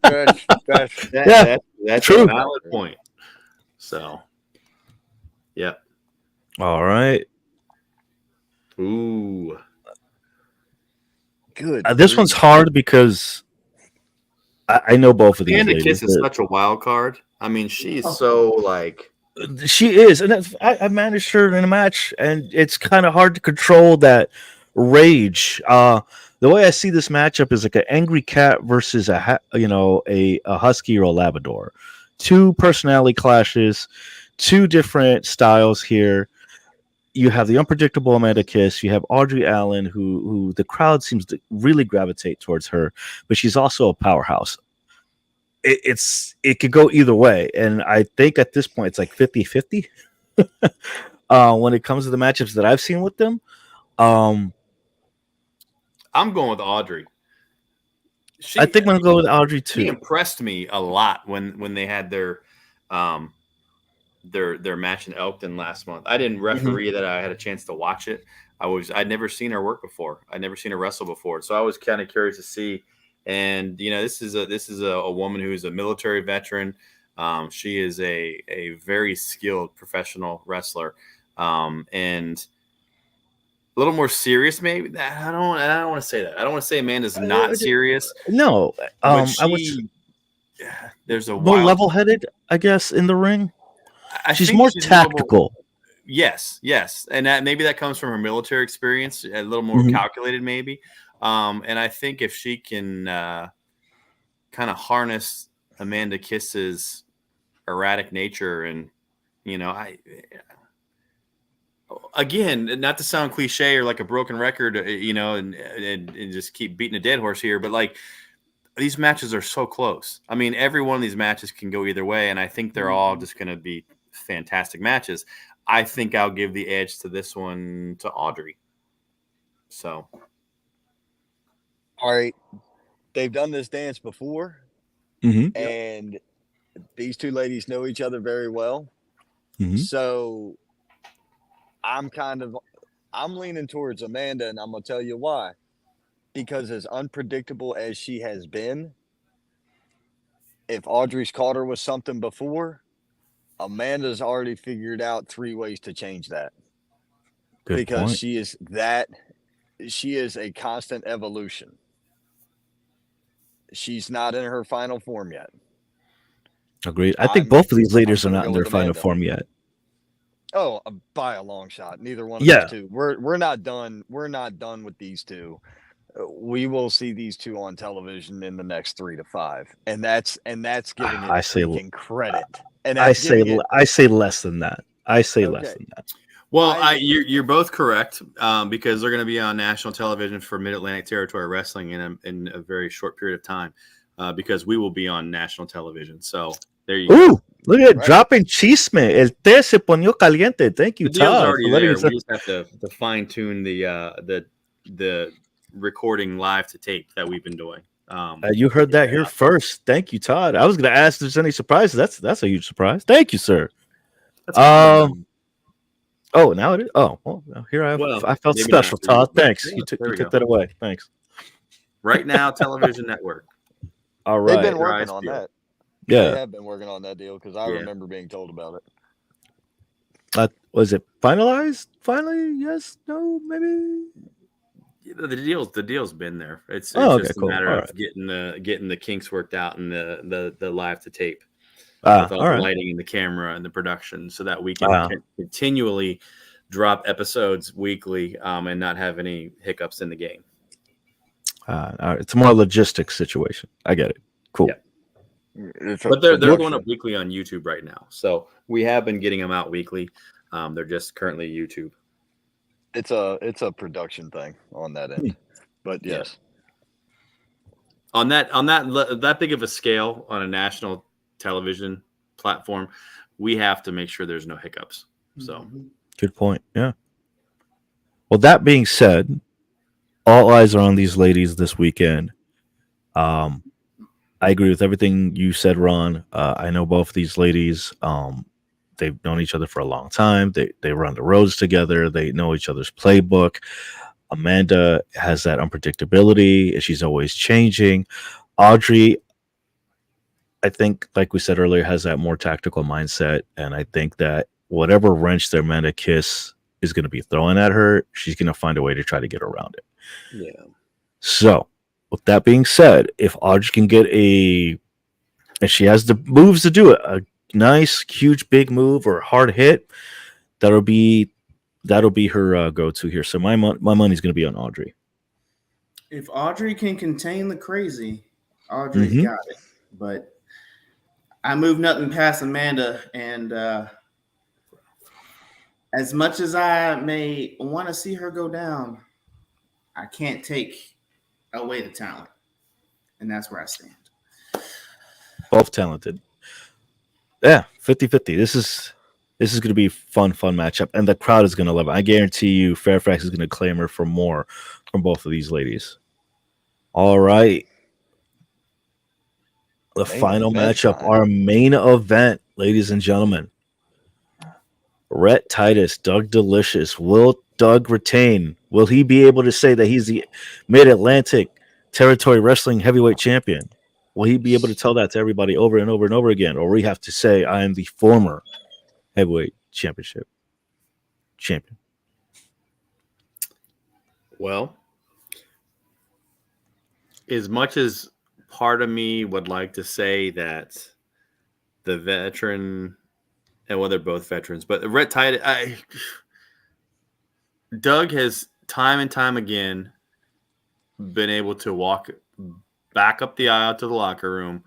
That's true. A valid point. So, yeah. All right. Ooh. Good. This one's hard because I know both of these. Amanda Kiss is such a wild card. I mean, she's so like. She is, and I managed her in a match, and it's kind of hard to control that rage. The way I see this matchup is like an angry cat versus a husky or a Labrador. Two personality clashes, two different styles here. You have the unpredictable Amanda Kiss. You have Audrey Allen, who the crowd seems to really gravitate towards her, but she's also a powerhouse. It could go either way, and I think at this point it's like 50-50 when it comes to the matchups that I've seen with them. I'm going with Audrey. I think I'm gonna go with Audrey too. She impressed me a lot when they had their match in Elkton last month. I didn't referee that. I had a chance to watch it. I'd never seen her work before. I'd never seen her wrestle before, so I was kind of curious to see. And this is a woman who's a military veteran. She is a very skilled professional wrestler, and a little more serious. Maybe I don't want to say that. I don't want to say Amanda's not serious. No, there's a more level-headed, I guess, in the ring. She's more tactical. Yes, and maybe that comes from her military experience, a little more calculated, maybe. And I think if she can kind of harness Amanda Kiss's erratic nature, and again, not to sound cliche or like a broken record, and just keep beating a dead horse here, but like these matches are so close. I mean, every one of these matches can go either way, and I think they're all just going to be fantastic matches. I think I'll give the edge to this one to Audrey. So. All right, they've done this dance before, and these two ladies know each other very well. So I'm leaning towards Amanda, and I'm gonna tell you why. Because as unpredictable as she has been, if Audrey's caught her with something before, Amanda's already figured out 3 ways to change that. Good because point. she is a constant evolution. She's not in her final form yet. Agreed. I think both of these ladies are not in their final form yet. Oh, by a long shot. Neither one of these two. We're not done. We're not done with these two. We will see these two on television in the next 3 to 5, and that's giving it credit. And I say less than that. I say less than that. Well, you're both correct because they're going to be on national television for Mid-Atlantic Territory Wrestling in a very short period of time because we will be on national television. So there you go. Look at it, dropping chisme. El té se ponió caliente. Thank you, Todd. Already there. We just have to fine tune the recording live to tape that we've been doing. You heard that here first. Thank you, Todd. I was going to ask if there's any surprises. That's a huge surprise. Thank you, sir. Oh, now it is. Oh, well, here I felt special, Todd. Thanks. You took that away. Thanks. Right Now Television Network. All right. They've been working on that. Yeah. They have been working on that deal because I remember being told about it. Was it finalized? Finally? Yes? No? Maybe? The deal's been there. It's just a matter of getting the kinks worked out and the live to tape. With all the lighting and the camera and the production so that we can continually drop episodes weekly and not have any hiccups in the game. It's a more logistics situation. I get it. Cool. Yeah. But they're going up weekly on YouTube right now. So we have been getting them out weekly. They're just currently YouTube. It's a production thing on that end. But yes. On that big of a scale on a national television platform, we have to make sure there's no hiccups. So good point. Yeah. Well, that being said, all eyes are on these ladies this weekend. I agree with everything you said, Ron. I know both of these ladies. They've known each other for a long time. They run the roads together. They know each other's playbook. Amanda has that unpredictability. She's always changing. Audrey, I think, like we said earlier, has that more tactical mindset. And I think that whatever wrench that Amanda Kiss is going to be throwing at her, she's going to find a way to try to get around it. yeah. So, with that being said, if Audrey can get and she has the moves to do it, a nice, huge, big move or hard hit, that'll be her go-to here. So my money's going to be on Audrey. If Audrey can contain the crazy, Audrey's got it. But I move nothing past Amanda, and as much as I may want to see her go down, I can't take away the talent, and that's where I stand. Both talented. Yeah, 50-50. This is going to be fun matchup, and the crowd is going to love it. I guarantee you Fairfax is going to clamor for more from both of these ladies. All right. The final matchup, our main event, ladies and gentlemen. Rhett Titus, Doug Delicious. Will Doug retain? Will he be able to say that he's the Mid-Atlantic Territory Wrestling Heavyweight Champion? Will he be able to tell that to everybody over and over and over again? Or we have to say, I am the former Heavyweight Championship champion? Well, as much as part of me would like to say that the veteran, and well, they're both veterans, but Rhett Titus, Doug has time and time again been able to walk back up the aisle to the locker room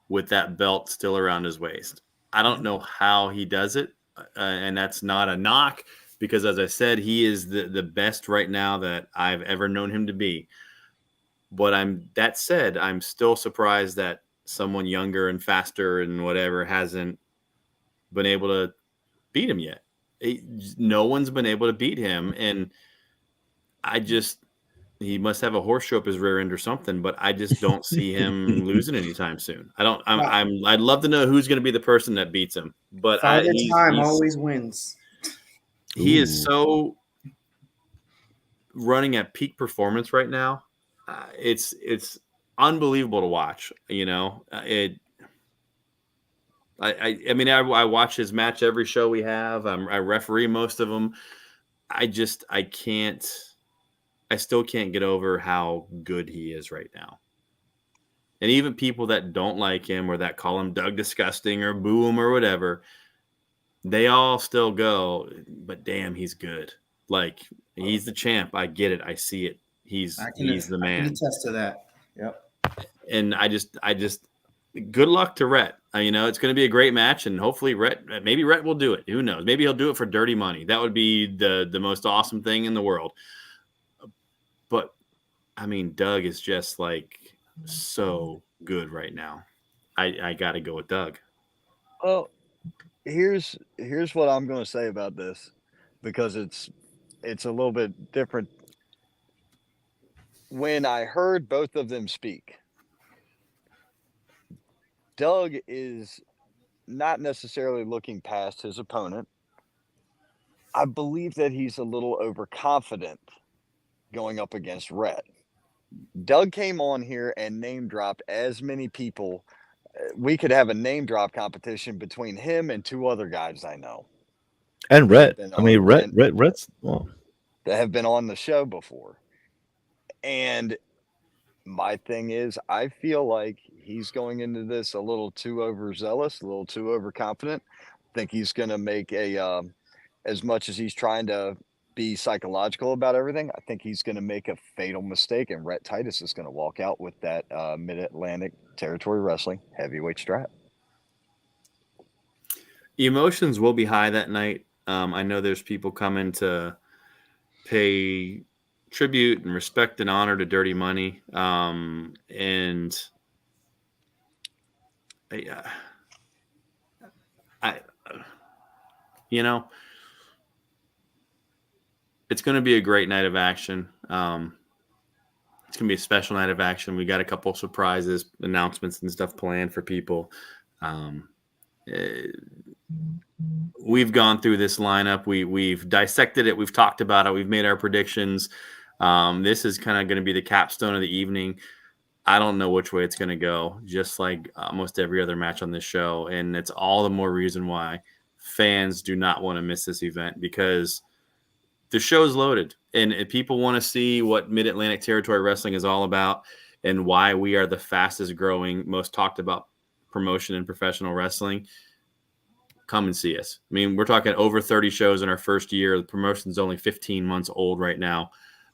with that belt still around his waist. I don't know how he does it, and that's not a knock because, as I said, he is the best right now that I've ever known him to be. But that said, I'm still surprised that someone younger and faster and whatever hasn't been able to beat him yet. No one's been able to beat him, and he must have a horseshoe up his rear end or something, but I just don't see him losing anytime soon. I'd love to know who's going to be the person that beats him, but Time always wins. He is so running at peak performance right now. It's unbelievable to watch. You know, I watch his match every show we have. I referee most of them. I still can't get over how good he is right now. And even people that don't like him or that call him Doug Disgusting or boo him or whatever, they all still go, but damn, he's good. Like, he's the champ. I get it. I see it. He's the man. I can attest to that. Yep. And I just good luck to Rhett. It's going to be a great match, and hopefully maybe Rhett will do it. Who knows? Maybe he'll do it for dirty money. That would be the most awesome thing in the world. But Doug is just like so good right now. I got to go with Doug. Well, here's what I'm going to say about this, because it's a little bit different. When I heard both of them speak, Doug is not necessarily looking past his opponent. I believe that he's a little overconfident going up against Rhett. Doug came on here and name dropped as many people. We could have a name drop competition between him and two other guys I know. And Rhett. Rhett's that have been on the show before. And my thing is, I feel like he's going into this a little too overzealous, a little too overconfident. I think he's going to make as much as he's trying to be psychological about everything, I think he's going to make a fatal mistake, and Rhett Titus is going to walk out with that Mid-Atlantic Territory Wrestling Heavyweight strap. Emotions will be high that night. I know there's people coming to pay tribute and respect and honor to Dirty Money. And you know, it's going to be a great night of action. It's going to be a special night of action. We got a couple surprises, announcements, and stuff planned for people. We've gone through this lineup. We've dissected it. We've talked about it. We've made our predictions. This is kind of going to be the capstone of the evening. I don't know which way it's going to go, just like almost every other match on this show. And it's all the more reason why fans do not want to miss this event, because the show's loaded. And if people want to see what Mid-Atlantic Territory Wrestling is all about and why we are the fastest growing, most talked about promotion in professional wrestling, come and see us. I mean, we're talking over 30 shows in our first year. The promotion's only 15 months old right now,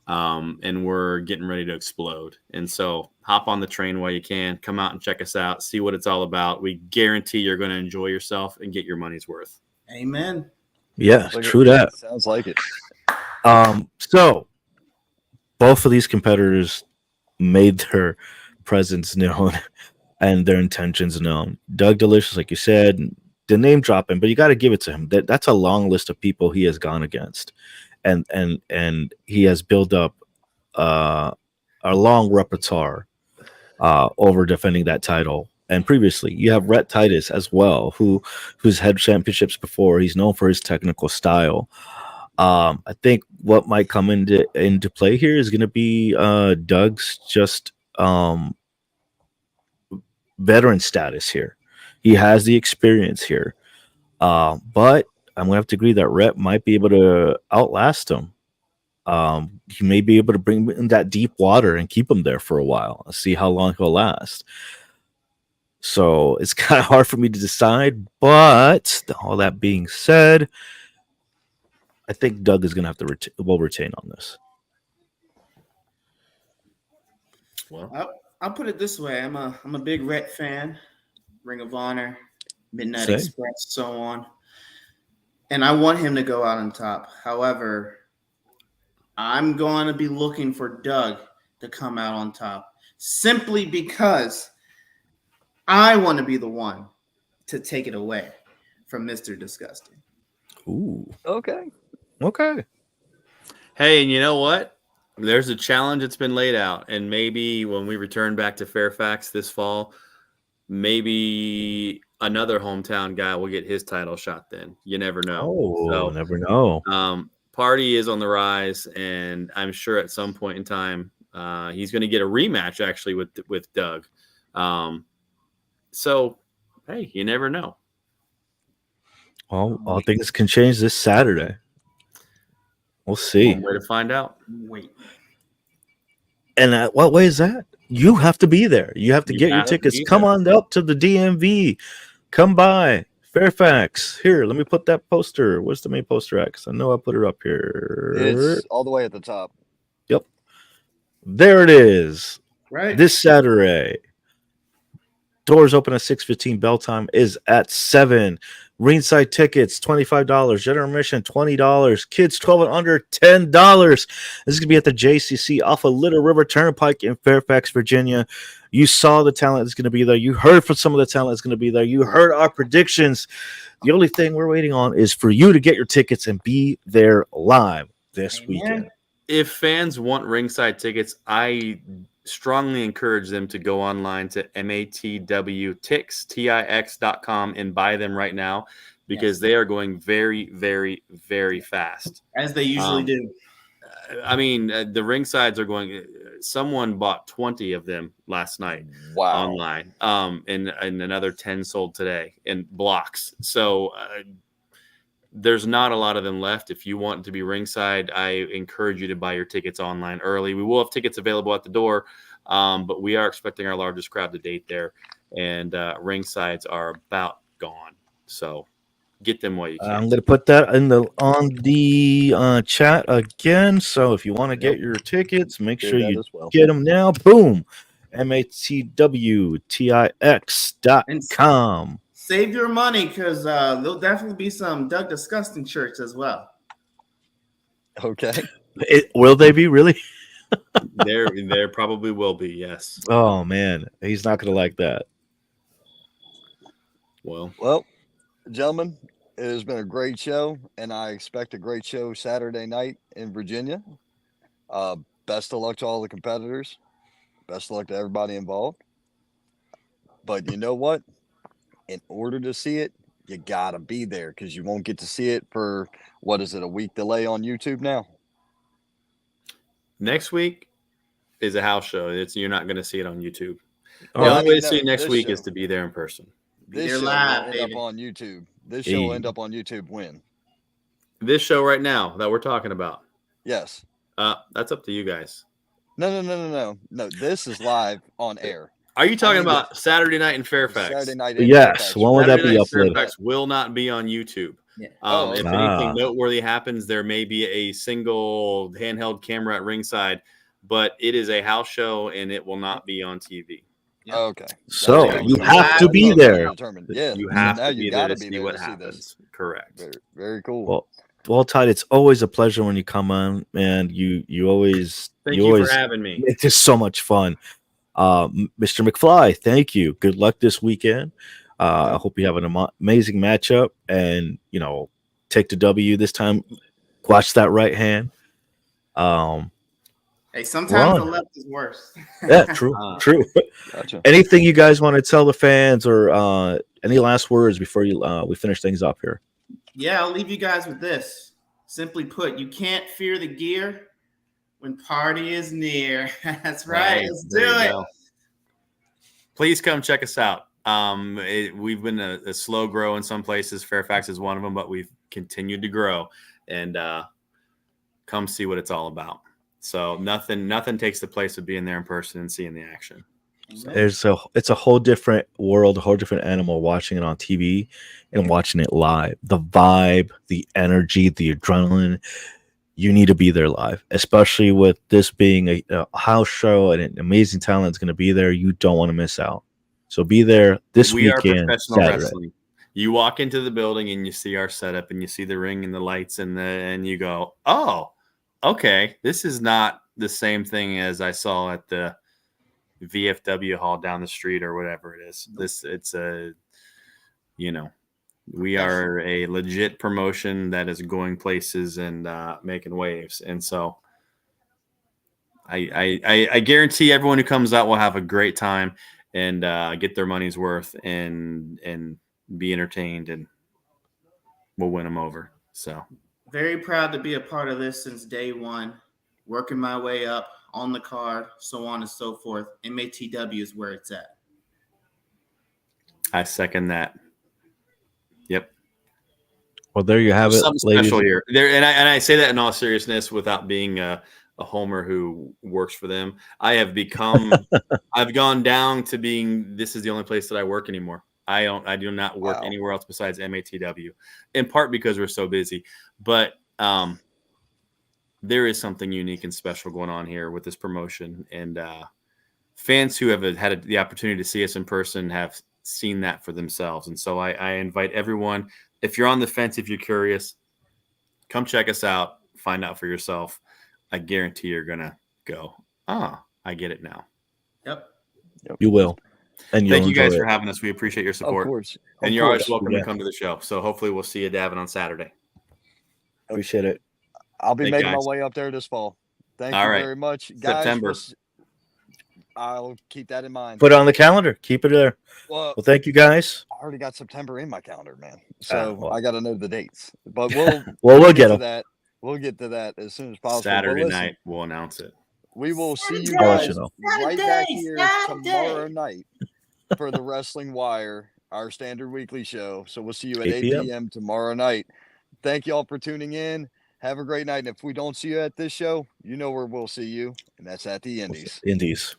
and we're getting ready to explode. And so hop on the train while you can. Come out and check us out. See what it's all about. We guarantee you're going to enjoy yourself and get your money's worth. Amen. Yeah, true that. Sounds like it. So both of these competitors made their presence known and their intentions known. Doug Delicious, like you said, the name dropping, but you got to give it to him. That's a long list of people he has gone against, and he has built up a long repertoire over defending that title. And previously, you have Rhett Titus as well, who's had championships before. He's known for his technical style. I think what might come into play here is going to be Doug's just veteran status here. He has the experience here, but I'm gonna have to agree that Rhett might be able to outlast him. He may be able to bring him in that deep water and keep him there for a while and see how long he'll last. So it's kind of hard for me to decide, but all that being said, I think Doug is gonna have to retain on this. Well, I'll put it this way: I'm a big Rhett fan. Ring of Honor, Midnight Same. Express, so on. And I want him to go out on top. However, I'm going to be looking for Doug to come out on top simply because I want to be the one to take it away from Mr. Disgusting. Ooh. Okay. Hey, and you know what? There's a challenge that's been laid out. And maybe when we return back to Fairfax this fall, maybe another hometown guy will get his title shot then. You never know. Oh, never know. Party is on the rise, and I'm sure at some point in time he's going to get a rematch actually with Doug. So, hey, you never know. Well, all things can change this Saturday. We'll see. One way to find out. Wait. And what way is that? You have to be there. You have to get your tickets. Come on up to the DMV. Come by Fairfax. Here, let me put that poster. Where's the main poster at? 'Cause I know I put it up here. It's all the way at the top. Yep. There it is. Right. This Saturday. Doors open at 6:15. Bell time is at 7. Ringside tickets, $25. General admission, $20. Kids 12 and under, $10. This is going to be at the JCC off of Little River Turnpike in Fairfax, Virginia. You saw the talent that's going to be there. You heard from some of the talent that's going to be there. You heard our predictions. The only thing we're waiting on is for you to get your tickets and be there live this weekend. If fans want ringside tickets, I strongly encourage them to go online to matwtix.com and buy them right now, because they are going very, very, very fast. As they usually do. I mean, the ringsides are going. Someone bought 20 of them last night online, and another 10 sold today in blocks. So there's not a lot of them left. If you want to be ringside, I encourage you to buy your tickets online early. We will have tickets available at the door, but we are expecting our largest crowd to date there, and ringsides are about gone. So get them while you can. I'm going to put that on the chat again. So if you want to get your tickets, make sure you get them now. Boom. matwtix.com. Save your money, because there'll definitely be some Doug Disgusting shirts as well. Okay. Will they be really? There probably will be, yes. Oh, man. He's not going to like that. Well, Gentlemen, It has been a great show, and I expect a great show Saturday night in Virginia. Best of luck to all the competitors. Best of luck to everybody involved. But you know what? In order to see it, you gotta be there because you won't get to see it for what is it, a week delay on YouTube now? Next week is a house show. You're not going to see it on YouTube. Oh, The Well, I only way mean, to see no, it next this week show. is to be there in person. This They're show live, will end baby. up on YouTube. This show will end up on YouTube when? This show right now that we're talking about, Yes. that's up to you guys. No. This is live on air. Are you talking mean, about Saturday night in Fairfax? Saturday night in Yes. Fairfax. When would that Saturday be night in uploaded? Fairfax will not be on YouTube. Yeah. Oh, If okay. anything noteworthy happens, there may be a single handheld camera at ringside, but it is a house show and it will not be on TV. Yeah. Okay. So That's you what have that's to what be I was there. determined. Yeah. You so have now to you be there gotta to be see there what to see happens. this. Correct. Very, very cool. Well, Todd, it's always a pleasure when you come on, and you always Thank you you always for having me. make this so much fun. Mr. McFly, thank you. Good luck this weekend. I hope you have an amazing matchup, and take the W this time. Watch that right hand. Hey, sometimes the Ron. left is worse. Yeah, true. Gotcha. Anything you guys want to tell the fans, or any last words before we finish things up here? Yeah, I'll leave you guys with this. Simply put, you can't fear the gear when party is near. That's right. Let's do There you it. go. Please come check us out. We've been a slow grow in some places. Fairfax is one of them, but we've continued to grow. And come see what it's all about. So nothing takes the place of being there in person and seeing the action. So. It's a whole different world, a whole different animal watching it on TV and watching it live. The vibe, the energy, the adrenaline. You need to be there live, especially with this being a house show and an amazing talent is going to be there. You don't want to miss out. So be there this weekend. We are professional Saturday. wrestling. You walk into the building and you see our setup and you see the ring and the lights and you go, oh, okay, this is not the same thing as I saw at the VFW hall down the street or whatever it is. We are a legit promotion that is going places and making waves. And so I guarantee everyone who comes out will have a great time and get their money's worth and be entertained, and we'll win them over. So very proud to be a part of this since day one, working my way up on the card, so on and so forth. MATW is where it's at. I second that. Yep. Well, there you have it, Something ladies. special here. And I say that in all seriousness without being a homer who works for them. I have become I've gone down to being this is the only place that I work anymore. I do not work anywhere else besides MATW, in part because we're so busy. But there is something unique and special going on here with this promotion, and fans who have had the opportunity to see us in person have seen that for themselves. And so I invite everyone, if you're on the fence, if you're curious, come check us out, find out for yourself. I guarantee you're gonna go, I get it now. Yep. You will. And thank you guys for having us. We appreciate your support. Of course. And you're always welcome to come to the show. So hopefully we'll see you, Davin, on Saturday. Appreciate it. I'll be making my way up there this fall. Thank you very much, guys. September. I'll keep that in mind. Put it on the calendar. Keep it there. Well, thank you, guys. I already got September in my calendar, man. So I got to know the dates. But we'll get to that. We'll get to that as soon as possible. Saturday night, we'll announce it. We will see you guys right back here tomorrow night for the Wrestling Wire, our standard weekly show. So we'll see you at 8 p.m. tomorrow night. Thank you all for tuning in. Have a great night. And if we don't see you at this show, you know where we'll see you, and that's at the Indies. Indies.